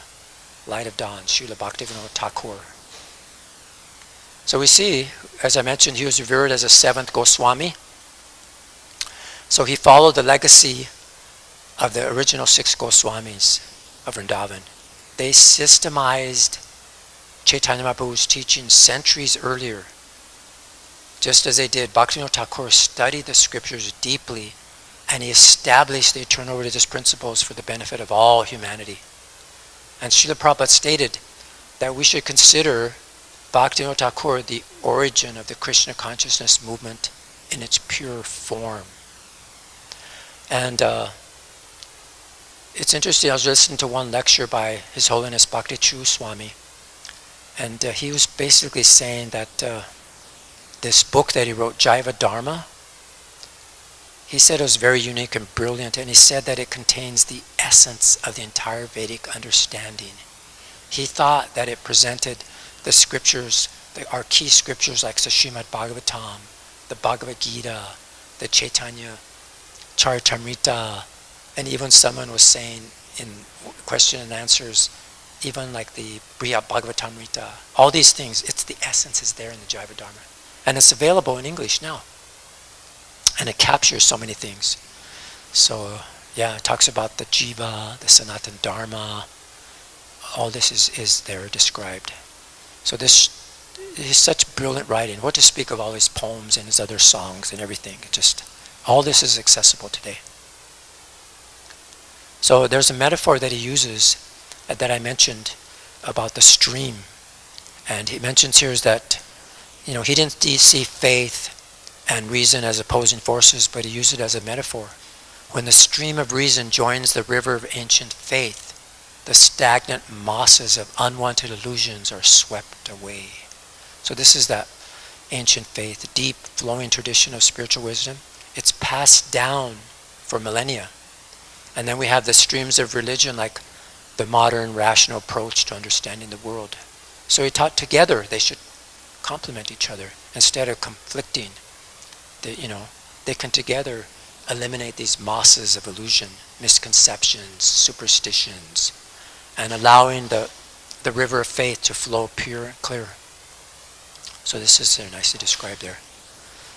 light of dawn, Srila Bhaktivinoda Thakur. So we see, as I mentioned, he was revered as a seventh Goswami. So he followed the legacy of the original 6 Goswamis of Vrindavan. They systemized Chaitanya Mahaprabhu's teachings centuries earlier. Just as they did, Bhaktivinoda Thakur studied the scriptures deeply, and he established the eternal religious principles for the benefit of all humanity. And Srila Prabhupada stated that we should consider Bhaktivinoda Thakur the origin of the Krishna consciousness movement in its pure form. And it's interesting, I was listening to one lecture by His Holiness Bhakti Chu Swami, and he was basically saying that this book that he wrote, Jaiva Dharma, he said it was very unique and brilliant, and he said that it contains the essence of the entire Vedic understanding. He thought that it presented the scriptures, our key scriptures like the Srimad Bhagavatam, the Bhagavad-gītā, the Chaitanya Charitamrita, and even someone was saying in question and answers, even like the Brihat Bhagavatamrita, all these things, it's the essence is there in the Jaiva Dharma. And it's available in English now. And it captures so many things. So it talks about the Jiva, the Sanatana Dharma, all this is there described. So this is such brilliant writing. What to speak of all his poems and his other songs and everything. All this is accessible today. So there's a metaphor that he uses that I mentioned about the stream. And he mentions here is that, he didn't see faith and reason as opposing forces, but he used it as a metaphor. When the stream of reason joins the river of ancient faith, the stagnant masses of unwanted illusions are swept away. So this is that ancient faith, deep flowing tradition of spiritual wisdom. It's passed down for millennia. And then we have the streams of religion, like the modern rational approach to understanding the world. So he taught together they should complement each other instead of conflicting. They can together eliminate these masses of illusion, misconceptions, superstitions, and allowing the river of faith to flow pure and clear. So this is nicely described there.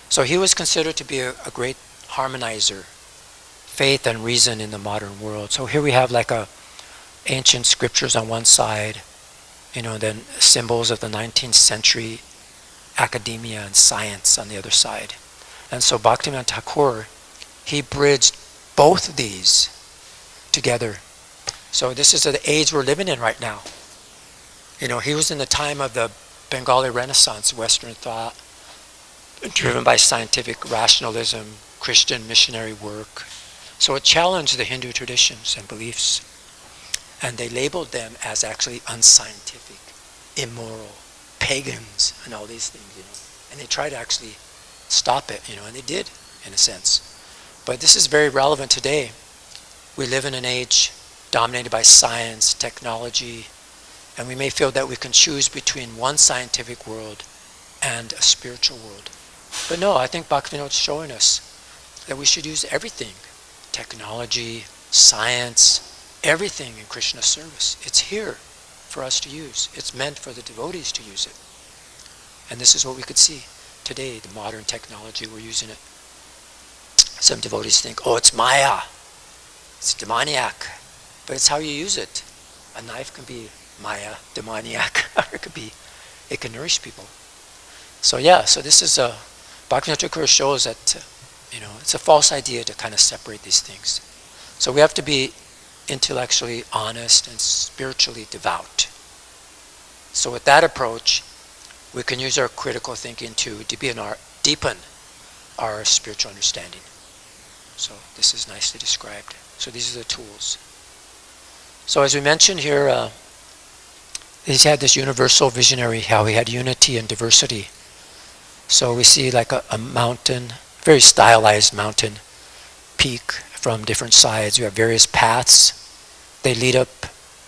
So he was considered to be a great harmonizer, faith and reason in the modern world. So here we have like ancient scriptures on one side, then symbols of the 19th century academia and science on the other side. And so Bhaktivinoda Thakur, he bridged both of these together. So this is the age we're living in right now. He was in the time of the Bengali Renaissance, Western thought, driven by scientific rationalism, Christian missionary work. So it challenged the Hindu traditions and beliefs. And they labeled them as actually unscientific, immoral, pagans, and all these things, And they tried to actually stop it, and they did, in a sense. But this is very relevant today. We live in an age dominated by science, technology, and we may feel that we can choose between one scientific world and a spiritual world. But no, I think Bhaktivinoda is showing us that we should use everything. Technology, science, everything in Krishna's service. It's here for us to use. It's meant for the devotees to use it. And this is what we could see today, the modern technology, we're using it. Some devotees think, it's Maya, it's demoniac. But it's how you use it. A knife can be Maya, demoniac, or it can nourish people. So this is Bhaktivinoda Thakur shows that, it's a false idea to kind of separate these things. So we have to be intellectually honest and spiritually devout. So with that approach, we can use our critical thinking to deepen our spiritual understanding. So this is nicely described. So these are the tools. So as we mentioned here, he's had this universal visionary, how he had unity and diversity. So we see like a mountain, very stylized mountain peak from different sides. You have various paths. They lead up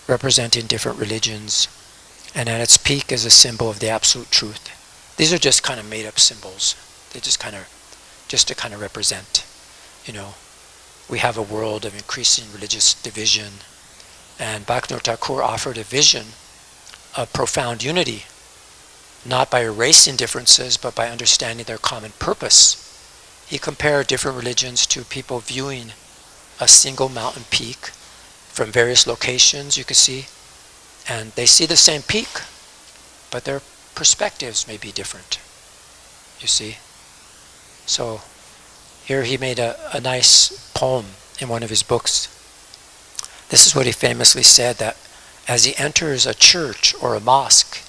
representing different religions. And at its peak is a symbol of the absolute truth. These are just kind of made up symbols. They just to kind of represent, we have a world of increasing religious division. And Bhaktivinoda Thakur offered a vision of profound unity, not by erasing differences, but by understanding their common purpose. He compared different religions to people viewing a single mountain peak from various locations, you could see, and they see the same peak, but their perspectives may be different, you see. So here he made a nice poem in one of his books. This is what he famously said, that as he enters a church or a mosque,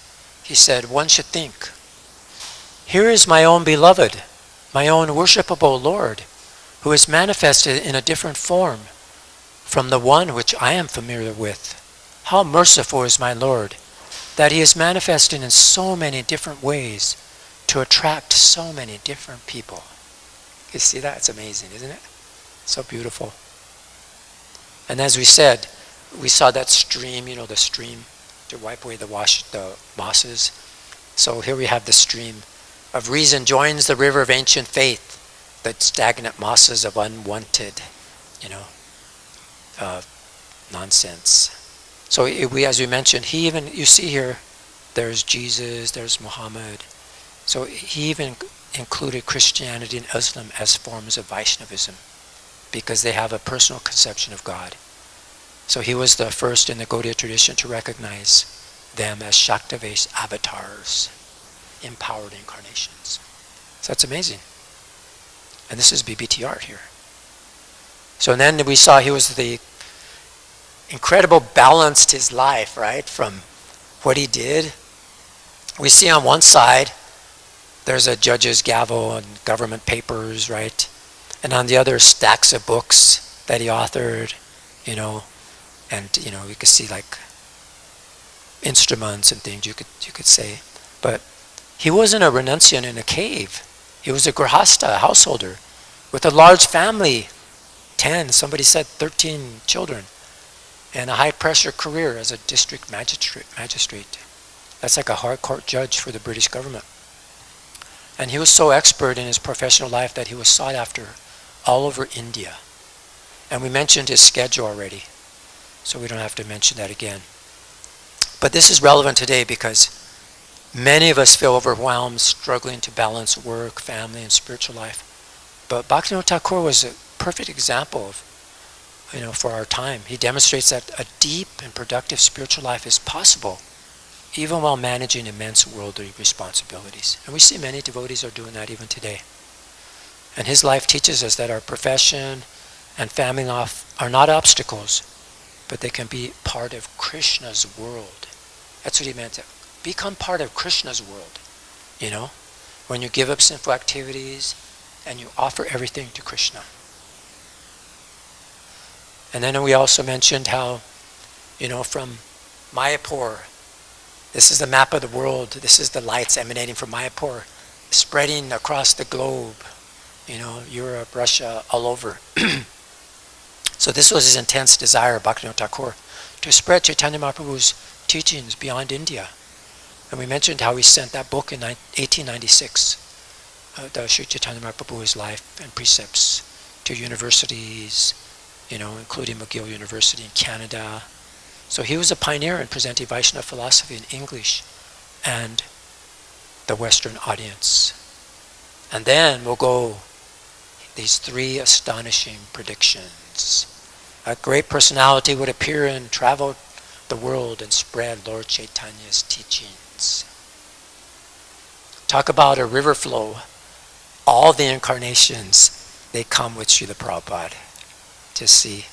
he said, one should think, here is my own beloved, my own worshipable Lord, who is manifested in a different form from the one which I am familiar with. How merciful is my Lord, that he is manifesting in so many different ways to attract so many different people. You see that? It's amazing, isn't it? So beautiful. And as we said, we saw that stream, the stream to wipe away the masses. So here we have the stream of reason joins the river of ancient faith, the stagnant masses of unwanted, nonsense. So as we mentioned, you see here, there's Jesus, there's Muhammad. So he even included Christianity and Islam as forms of Vaishnavism, because they have a personal conception of God. So he was the first in the Gaudiya tradition to recognize them as Shaktivesh avatars, empowered incarnations. So that's amazing. And this is BBT art here. So then we saw he was the incredible balanced his life, right, from what he did. We see on one side, there's a judge's gavel and government papers, right? And on the other, stacks of books that he authored, And you could see like instruments and things you could say. But he wasn't a renunciant in a cave. He was a grihasta, a householder, with a large family, 10, somebody said 13 children, and a high-pressure career as a district magistrate. That's like a hard court judge for the British government. And he was so expert in his professional life that he was sought after all over India. And we mentioned his schedule already, so we don't have to mention that again. But this is relevant today because many of us feel overwhelmed, struggling to balance work, family, and spiritual life. But Bhaktivinoda Thakur was a perfect example of, for our time. He demonstrates that a deep and productive spiritual life is possible, even while managing immense worldly responsibilities. And we see many devotees are doing that even today. And his life teaches us that our profession and family life are not obstacles, but they can be part of Krishna's world. That's what he meant. Become part of Krishna's world. When you give up sinful activities and you offer everything to Krishna. And then we also mentioned how, from Mayapur, this is the map of the world, this is the lights emanating from Mayapur, spreading across the globe, Europe, Russia, all over. So this was his intense desire, Bhaktivinoda Thakur, to spread Chaitanya Mahaprabhu's teachings beyond India. And we mentioned how he sent that book in 1896, the Sri Chaitanya Mahaprabhu's life and precepts, to universities, including McGill University in Canada. So he was a pioneer in presenting Vaishnava philosophy in English and the Western audience. And then we'll go these 3 astonishing predictions. A great personality would appear and travel the world and spread Lord Chaitanya's teachings. Talk about a river flow. All the incarnations, they come with Srila Prabhupada to see.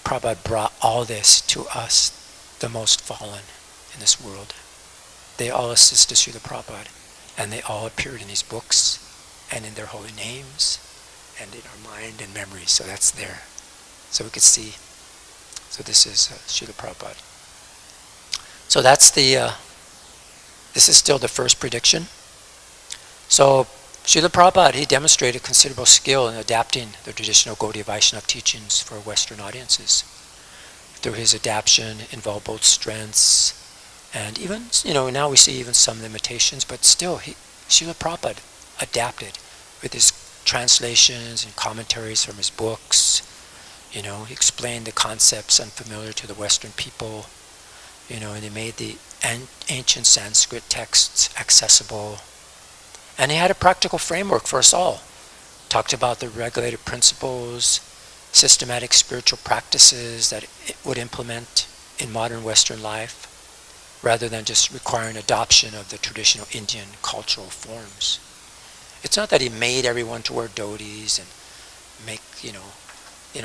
Prabhupada brought all this to us, the most fallen in this world. They all assisted Srila Prabhupada, and they all appeared in these books and in their holy names and in our mind and memory. So that's there. So we could see. So this is Srila Prabhupada. So that's this is still the first prediction. So Srila Prabhupada, he demonstrated considerable skill in adapting the traditional Gaudiya Vaishnava teachings for Western audiences. Through his adaptation, involved both strengths and even, now we see even some limitations, but still, Srila Prabhupada adapted with his translations and commentaries from his books. He explained the concepts unfamiliar to the Western people, and he made the ancient Sanskrit texts accessible. And he had a practical framework for us all. Talked about the regulated principles, systematic spiritual practices that it would implement in modern Western life, rather than just requiring adoption of the traditional Indian cultural forms. It's not that he made everyone to wear dhotis and make,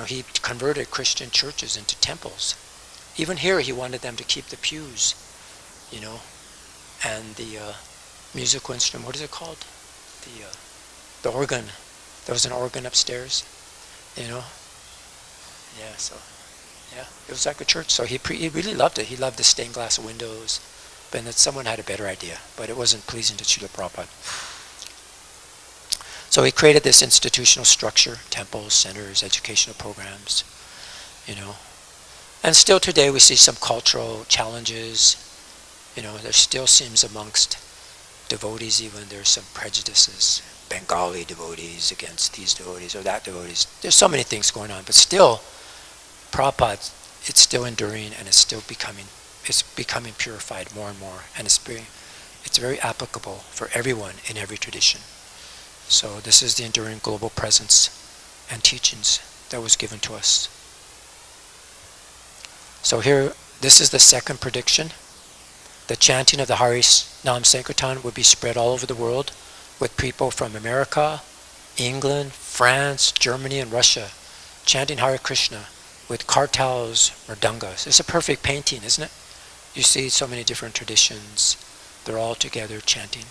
he converted Christian churches into temples. Even here he wanted them to keep the pews, and the musical instrument, what is it called? The organ. There was an organ upstairs, Yeah, so, it was like a church. So he really loved it. He loved the stained glass windows, but then someone had a better idea, but it wasn't pleasing to Srila Prabhupada. So he created this institutional structure, temples, centers, educational programs, And still today we see some cultural challenges. There still seems amongst devotees even there's some prejudices. Bengali devotees against these devotees or that devotees. There's so many things going on, but still, Prabhupada, it's still enduring and it's becoming purified more and more, and it's very applicable for everyone in every tradition. So this is the enduring global presence and teachings that was given to us. So here, this is the second prediction. The chanting of the Hari Nam Sankirtan would be spread all over the world, with people from America, England, France, Germany, and Russia chanting Hare Krishna with kartals or dangas. It's a perfect painting, isn't it? You see so many different traditions. They're all together chanting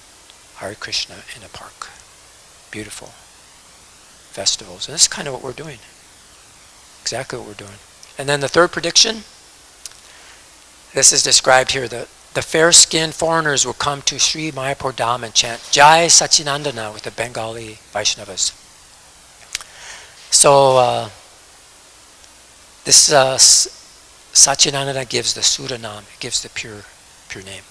Hare Krishna in a park. Beautiful festivals. And that's kind of what we're doing. Exactly what we're doing. And then the third prediction, this is described here, the fair-skinned foreigners will come to Sri Mayapur Dham and chant Jai Sachinandana with the Bengali Vaishnavas. So this Sachinandana gives the Suranam, it gives the pure name.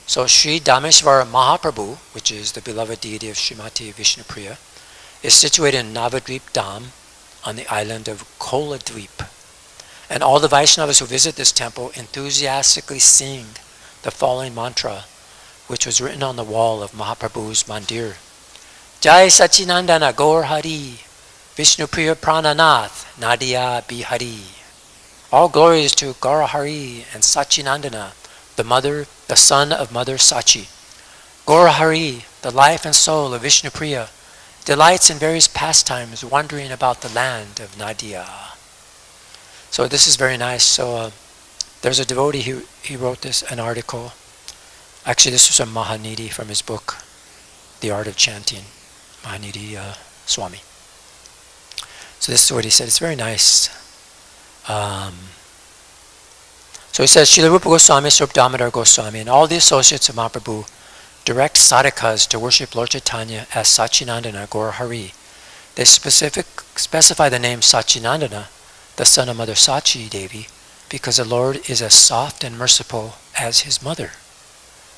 So Sri Dhameshwara Mahaprabhu, which is the beloved deity of Srimati Vishnupriya, is situated in Navadvip Dham on the island of Koladvip. And all the Vaishnavas who visit this temple enthusiastically sing the following mantra, which was written on the wall of Mahaprabhu's mandir. Jai Sachinandana Gaur Hari, Vishnupriya Prananath, nideśa-bhājāṁ. All glories to Gaur Hari and Sachinandana, the son of Mother Sachi. Gaur Hari, the life and soul of Vishnupriya, delights in various pastimes wandering about the land of Nadia. So this is very nice. So there's a devotee, he wrote an article. Actually, this was from Mahanidhi, from his book, The Art of Chanting, Mahanidhi Swami. So this is what he said. It's very nice. So he says, Srila Rupa Goswami, Swarup Damodar Goswami, and all the associates of Mahaprabhu direct sadhakas to worship Lord Chaitanya as Sachinandana Gaur Hari. They specify the name Sachinandana, the son of Mother Sachi Devi, because the Lord is as soft and merciful as his mother.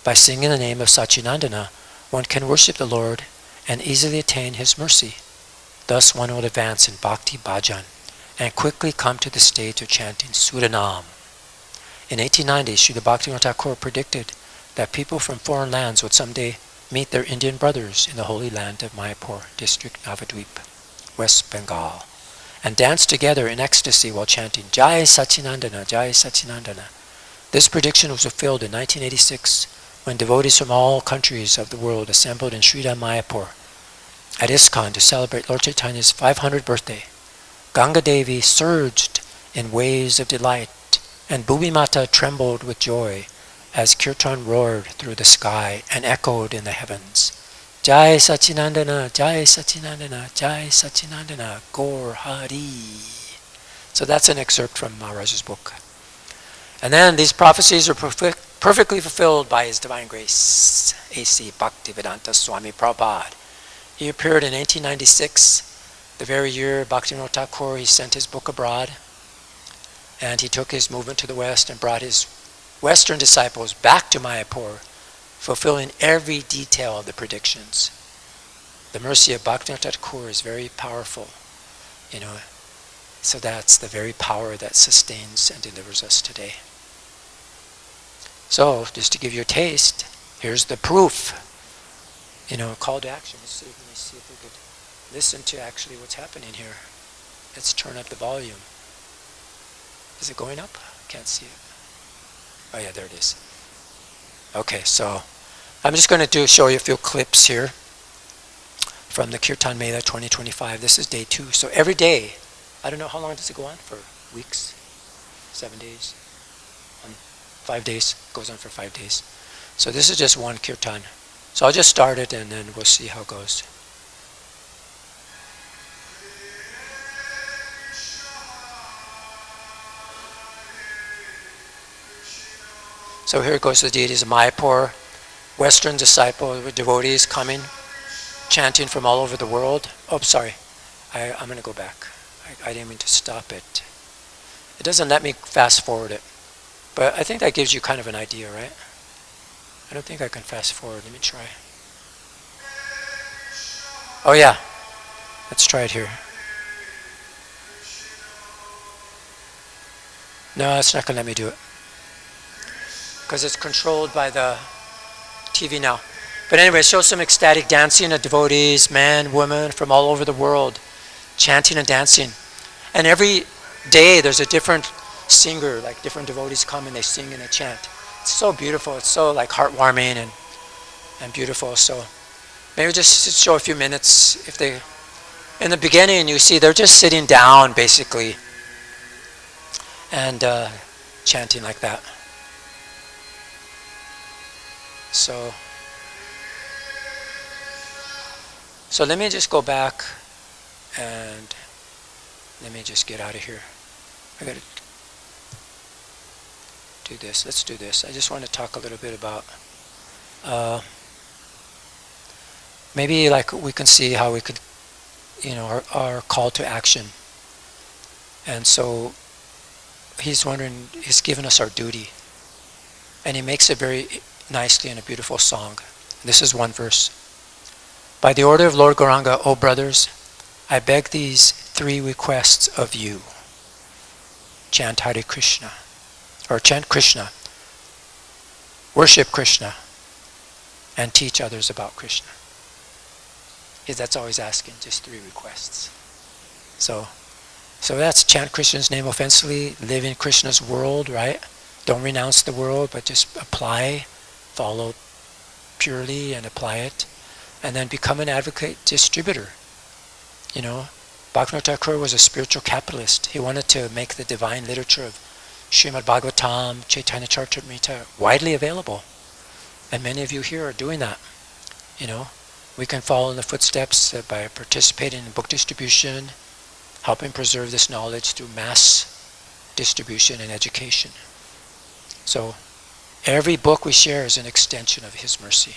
By singing the name of Sachinandana, one can worship the Lord and easily attain his mercy. Thus one will advance in bhakti bhajan and quickly come to the stage of chanting Suranam. In 1890, Srila Bhaktivinoda Thakura predicted that people from foreign lands would someday meet their Indian brothers in the holy land of Mayapur, district Navadvip, West Bengal, and dance together in ecstasy while chanting Jai Sachinandana, Jai Sachinandana. This prediction was fulfilled in 1986 when devotees from all countries of the world assembled in Sridham Mayapur at ISKCON to celebrate Lord Chaitanya's 500th birthday. Ganga Devi surged in waves of delight, and Bhumi Mata trembled with joy as Kirtan roared through the sky and echoed in the heavens. Jai Sachinandana, Jai Sachinandana, Jai Sachinandana, Gaur Hari. So that's an excerpt from Maharaj's book. And then these prophecies are perfectly fulfilled by His Divine Grace, A.C. Bhaktivedanta Swami Prabhupada. He appeared in 1896, the very year Bhaktivinoda Thakur, he sent his book abroad, and he took his movement to the West and brought his Western disciples back to Mayapur, fulfilling every detail of the predictions. The mercy of Bhaktivinoda Thakur is very powerful, so that's the very power that sustains and delivers us today. So, just to give you a taste, here's the proof. Call to action. Let me see if we could listen to actually what's happening here. Let's turn up the volume. Is it going up? Can't see it. Oh yeah, there it is. Okay, so I'm just going to show you a few clips here from the Kirtan Mela 2025. This is day 2. So every day, I don't know how long does it go on? For weeks? 7 days? 5 days? It goes on for 5 days. So this is just one Kirtan. So I'll just start it and then we'll see how it goes. So here goes the deities of Mayapur, Western disciple devotees coming, chanting from all over the world. Oh, sorry, I'm going to go back. I didn't mean to stop it. It doesn't let me fast forward it. But I think that gives you kind of an idea, right? I don't think I can fast forward. Let me try. Oh yeah, let's try it here. No, it's not going to let me do it, because it's controlled by the TV now. But anyway, it shows some ecstatic dancing of devotees, men, women from all over the world, chanting and dancing. And every day there's a different singer, like different devotees come and they sing and they chant. It's so beautiful. It's so like heartwarming and beautiful. So maybe just show a few minutes. If they, in the beginning, you see they're just sitting down basically and chanting like that. So let me just go back and let me just get out of here. I gotta do this. Let's do this. I just want to talk a little bit about maybe like we can see how we could, our call to action. And so he's wondering, he's given us our duty. And he makes it very nicely in a beautiful song. This is one verse. By the order of Lord Gauranga, O brothers, I beg these 3 requests of you. Chant Hare Krishna, or chant Krishna, worship Krishna, and teach others about Krishna. That's all he's asking, just 3 requests. So that's chant Krishna's name offensively, live in Krishna's world, right? Don't renounce the world, but just apply, follow purely and apply it. And then become an advocate distributor. Bhaktivinoda Thakura was a spiritual capitalist. He wanted to make the divine literature of Srimad Bhagavatam, Chaitanya Charitamrita widely available. And many of you here are doing that. We can follow in the footsteps by participating in book distribution, helping preserve this knowledge through mass distribution and education. So every book we share is an extension of his mercy.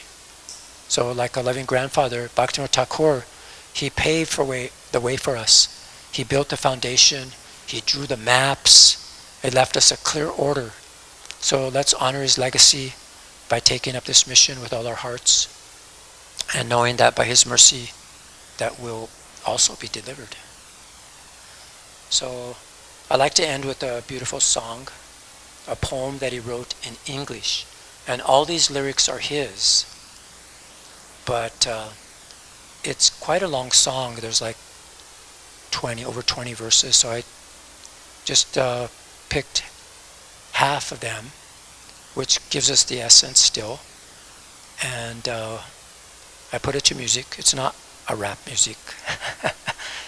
So like a loving grandfather, Bhaktivinoda Thakur, he paved the way for us. He built the foundation, he drew the maps, it left us a clear order. So let's honor his legacy by taking up this mission with all our hearts and knowing that by his mercy that we'll also be delivered. So I like to end with a beautiful song, a poem that he wrote in English. And all these lyrics are his. But it's quite a long song. There's like over 20 verses. So I just picked half of them, which gives us the essence still. And I put it to music. It's not a rap music.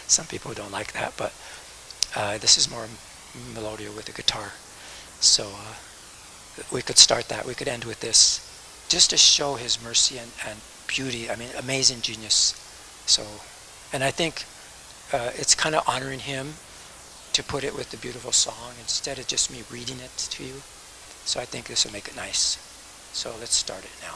Some people don't like that, but this is more melodious with the guitar. So we could start that. We could end with this, just to show his mercy and beauty. I mean, amazing genius. So, and I think it's kind of honoring him to put it with the beautiful song instead of just me reading it to you. So I think this will make it nice. So let's start it now.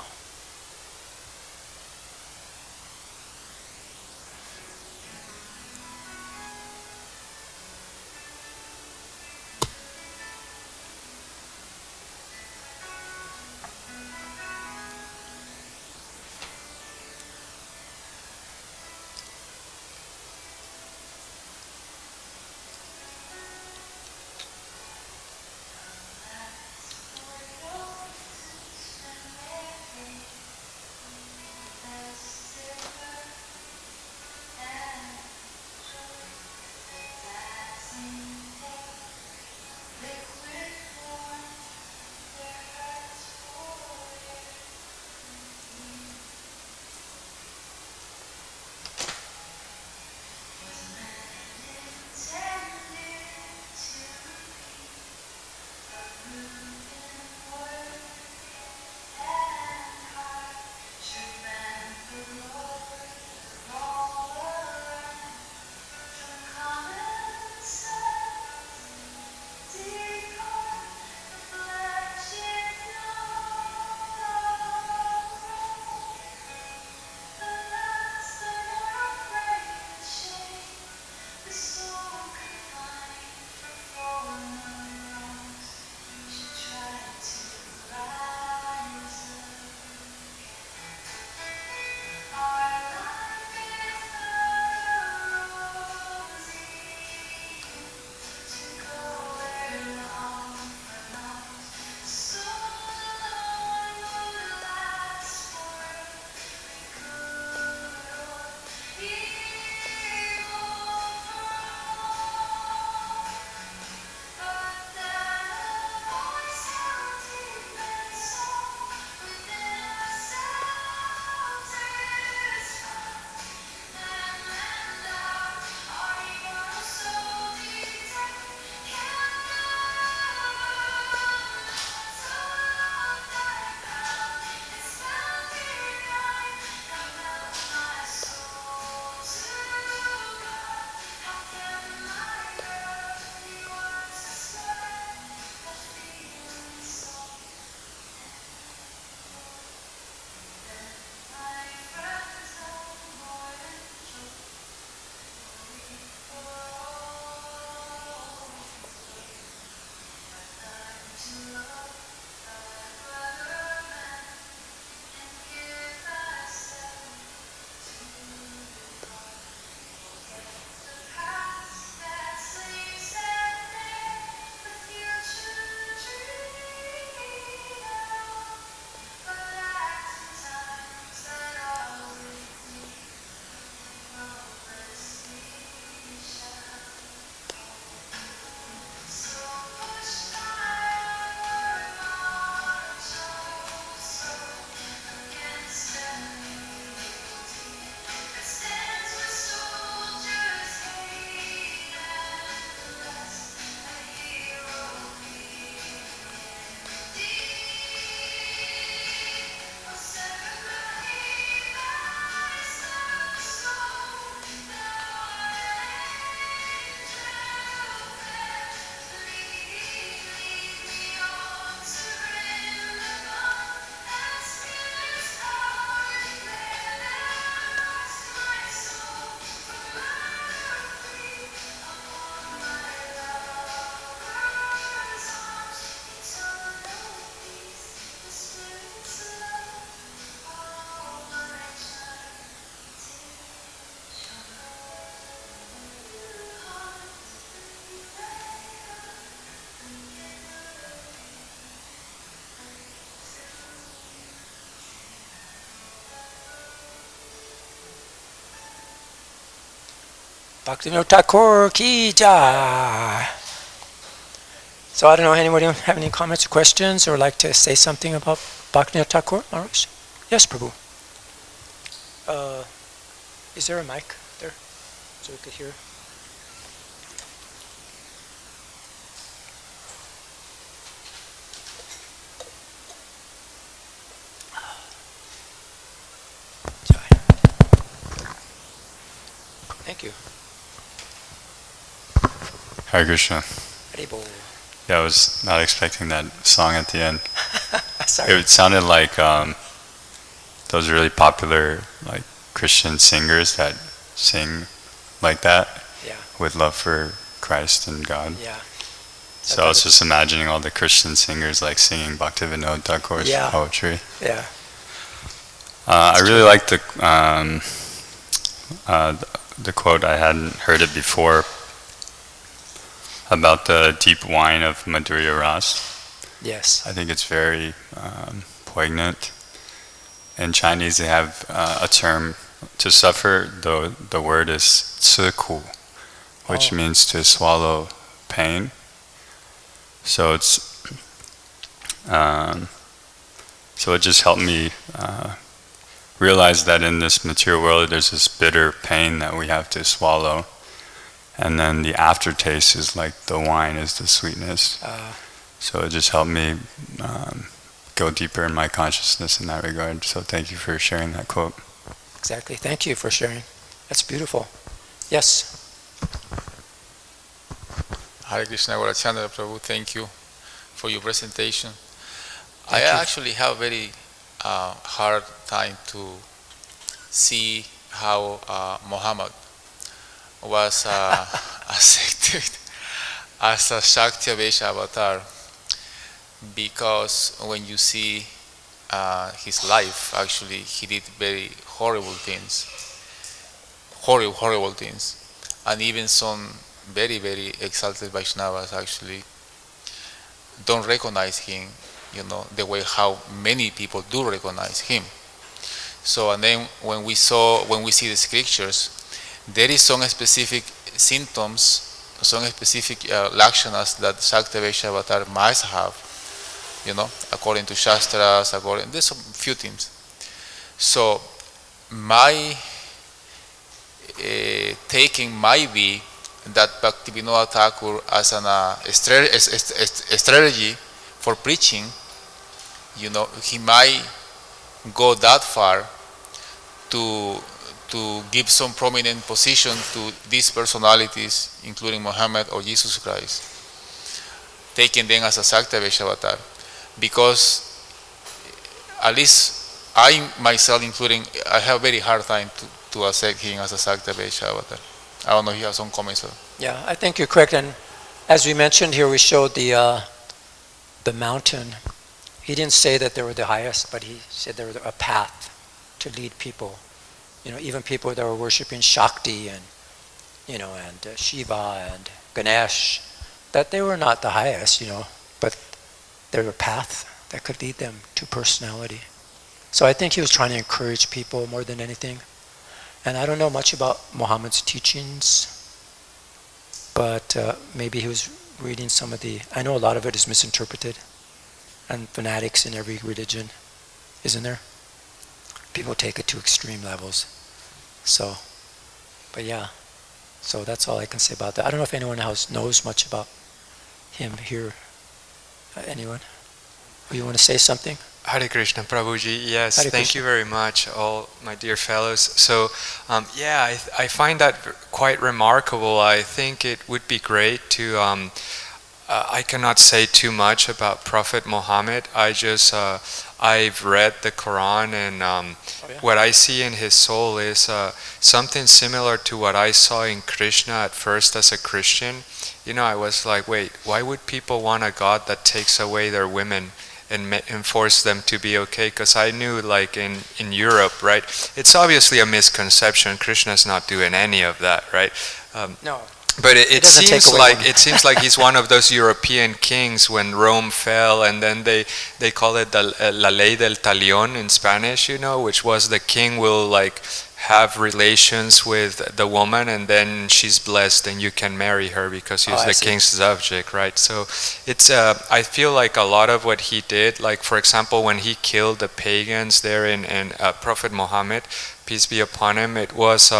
Bhaktivinoda Thakur ki jai. So I don't know, anybody have any comments or questions or like to say something about Bhaktivinoda Thakur? Maharaj? Yes, Prabhu. Is there a mic there so we could hear? Thank you. Hare Krishna. Haribol. Yeah, I was not expecting that song at the end. Sorry. It sounded like those really popular like Christian singers that sing like that, Yeah. with love for Christ and God. Yeah. So I was just imagining all the Christian singers like singing Bhaktivinoda Thakur's poetry. Yeah. I really like the quote. I hadn't heard it before, about the deep wine of Madhurya Ras. Yes. I think it's very poignant. In Chinese, they have a term to suffer. The word is 吃苦, which means to swallow pain. So it's so it just helped me realize that in this material world, there's this bitter pain that we have to swallow. And then the aftertaste is like the wine is the sweetness. So it just helped me go deeper in my consciousness in that regard. So thank you for sharing that quote. Exactly. Thank you for sharing. That's beautiful. Yes. Hare Krishna, Gaudacandra, Prabhu, thank you for your presentation. I actually have a very hard time to see how Muhammad was accepted as a Shakti-Vesha avatar, because when you see his life, actually he did very horrible things, horrible things, and even some very, very exalted Vaishnavas actually don't recognize him, the way how many people do recognize him. So, and then when we see the scriptures, there is some specific symptoms, some specific lakshanas that Shakti-Vesha avatar must have, according to Shastras, there's a few things. So, my taking might be that Bhaktivinoda Thakur as a strategy for preaching, he might go that far to give some prominent position to these personalities, including Muhammad or Jesus Christ, taking them as a Shakti-Vesha avatar, because at least I myself, including, I have a very hard time to accept him as a Shakti-Vesha avatar. I don't know if you have some comments. Yeah, I think you're correct. And as we mentioned here, we showed the mountain. He didn't say that they were the highest, but he said they were a path to lead people. Even people that were worshiping Shakti and Shiva and Ganesh, that they were not the highest, but they were a path that could lead them to personality. So I think he was trying to encourage people more than anything. And I don't know much about Muhammad's teachings, but maybe he was reading some of I know a lot of it is misinterpreted, and fanatics in every religion, isn't there? People take it to extreme levels. So, but yeah, so that's all I can say about that. I don't know if anyone else knows much about him here. Anyone? Oh, you want to say something? Hare Krishna, Prabhuji. Yes, Hare thank Krishna. you very much, all my dear fellows. So, I find that quite remarkable. I think it would be great to, I cannot say too much about Prophet Muhammad. I've read the Quran, and what I see in his soul is something similar to what I saw in Krishna at first as a Christian. I was like, wait, why would people want a God that takes away their women and force them to be okay? Because I knew, like in Europe, right, it's obviously a misconception. Krishna's not doing any of that, right? No. But it seems like he's one of those European kings when Rome fell, and then they call it la ley del talión in Spanish, which was the king will like have relations with the woman, and then she's blessed, and you can marry her because she's the king's subject, right? So it's I feel like a lot of what he did, like for example, when he killed the pagans there in Prophet Muhammad, peace be upon him, it was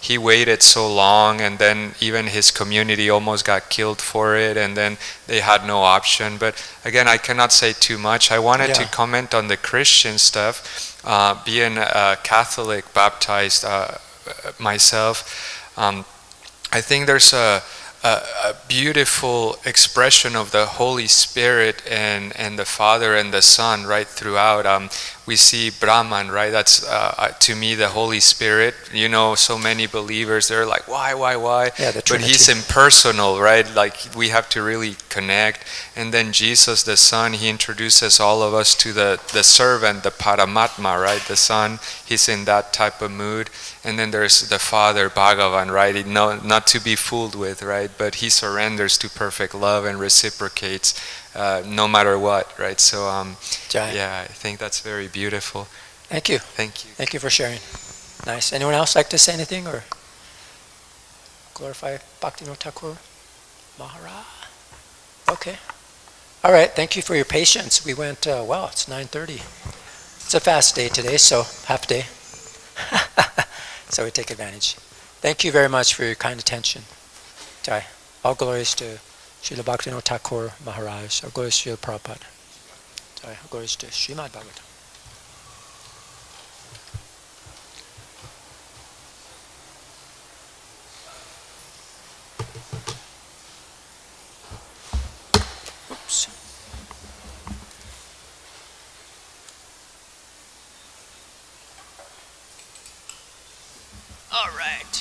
he waited so long, and then even his community almost got killed for it, and then they had no option. But again, I cannot say too much. I wanted to comment on the Christian stuff. Being a Catholic, baptized myself, I think there's a beautiful expression of the Holy Spirit and the Father and the Son right throughout. We see Brahman, right? That's to me the Holy Spirit. You know, so many believers, they're like, why? Yeah, the but he's impersonal, right? Like we have to really connect. And then Jesus, the Son, he introduces all of us to the servant, the Paramatma, right? The Son, he's in that type of mood. And then there's the Father, Bhagavan, right? Not to be fooled with, right? But he surrenders to perfect love and reciprocates no matter what, right? So yeah, I think that's very beautiful. Thank you. Thank you. Thank you for sharing. Nice. Anyone else like to say anything or glorify Bhaktivinoda Thakur Maharaj? Okay. All right. Thank you for your patience. We went, wow, it's 9:30. It's a fast day today, so half day. So we take advantage. Thank you very much for your kind attention. Jai. All glories to Srila Bhaktivinoda Thakur Maharaj. All glories to Srila Prabhupada. Jai. All glories to Srimad Bhagavatam. Oops. All right.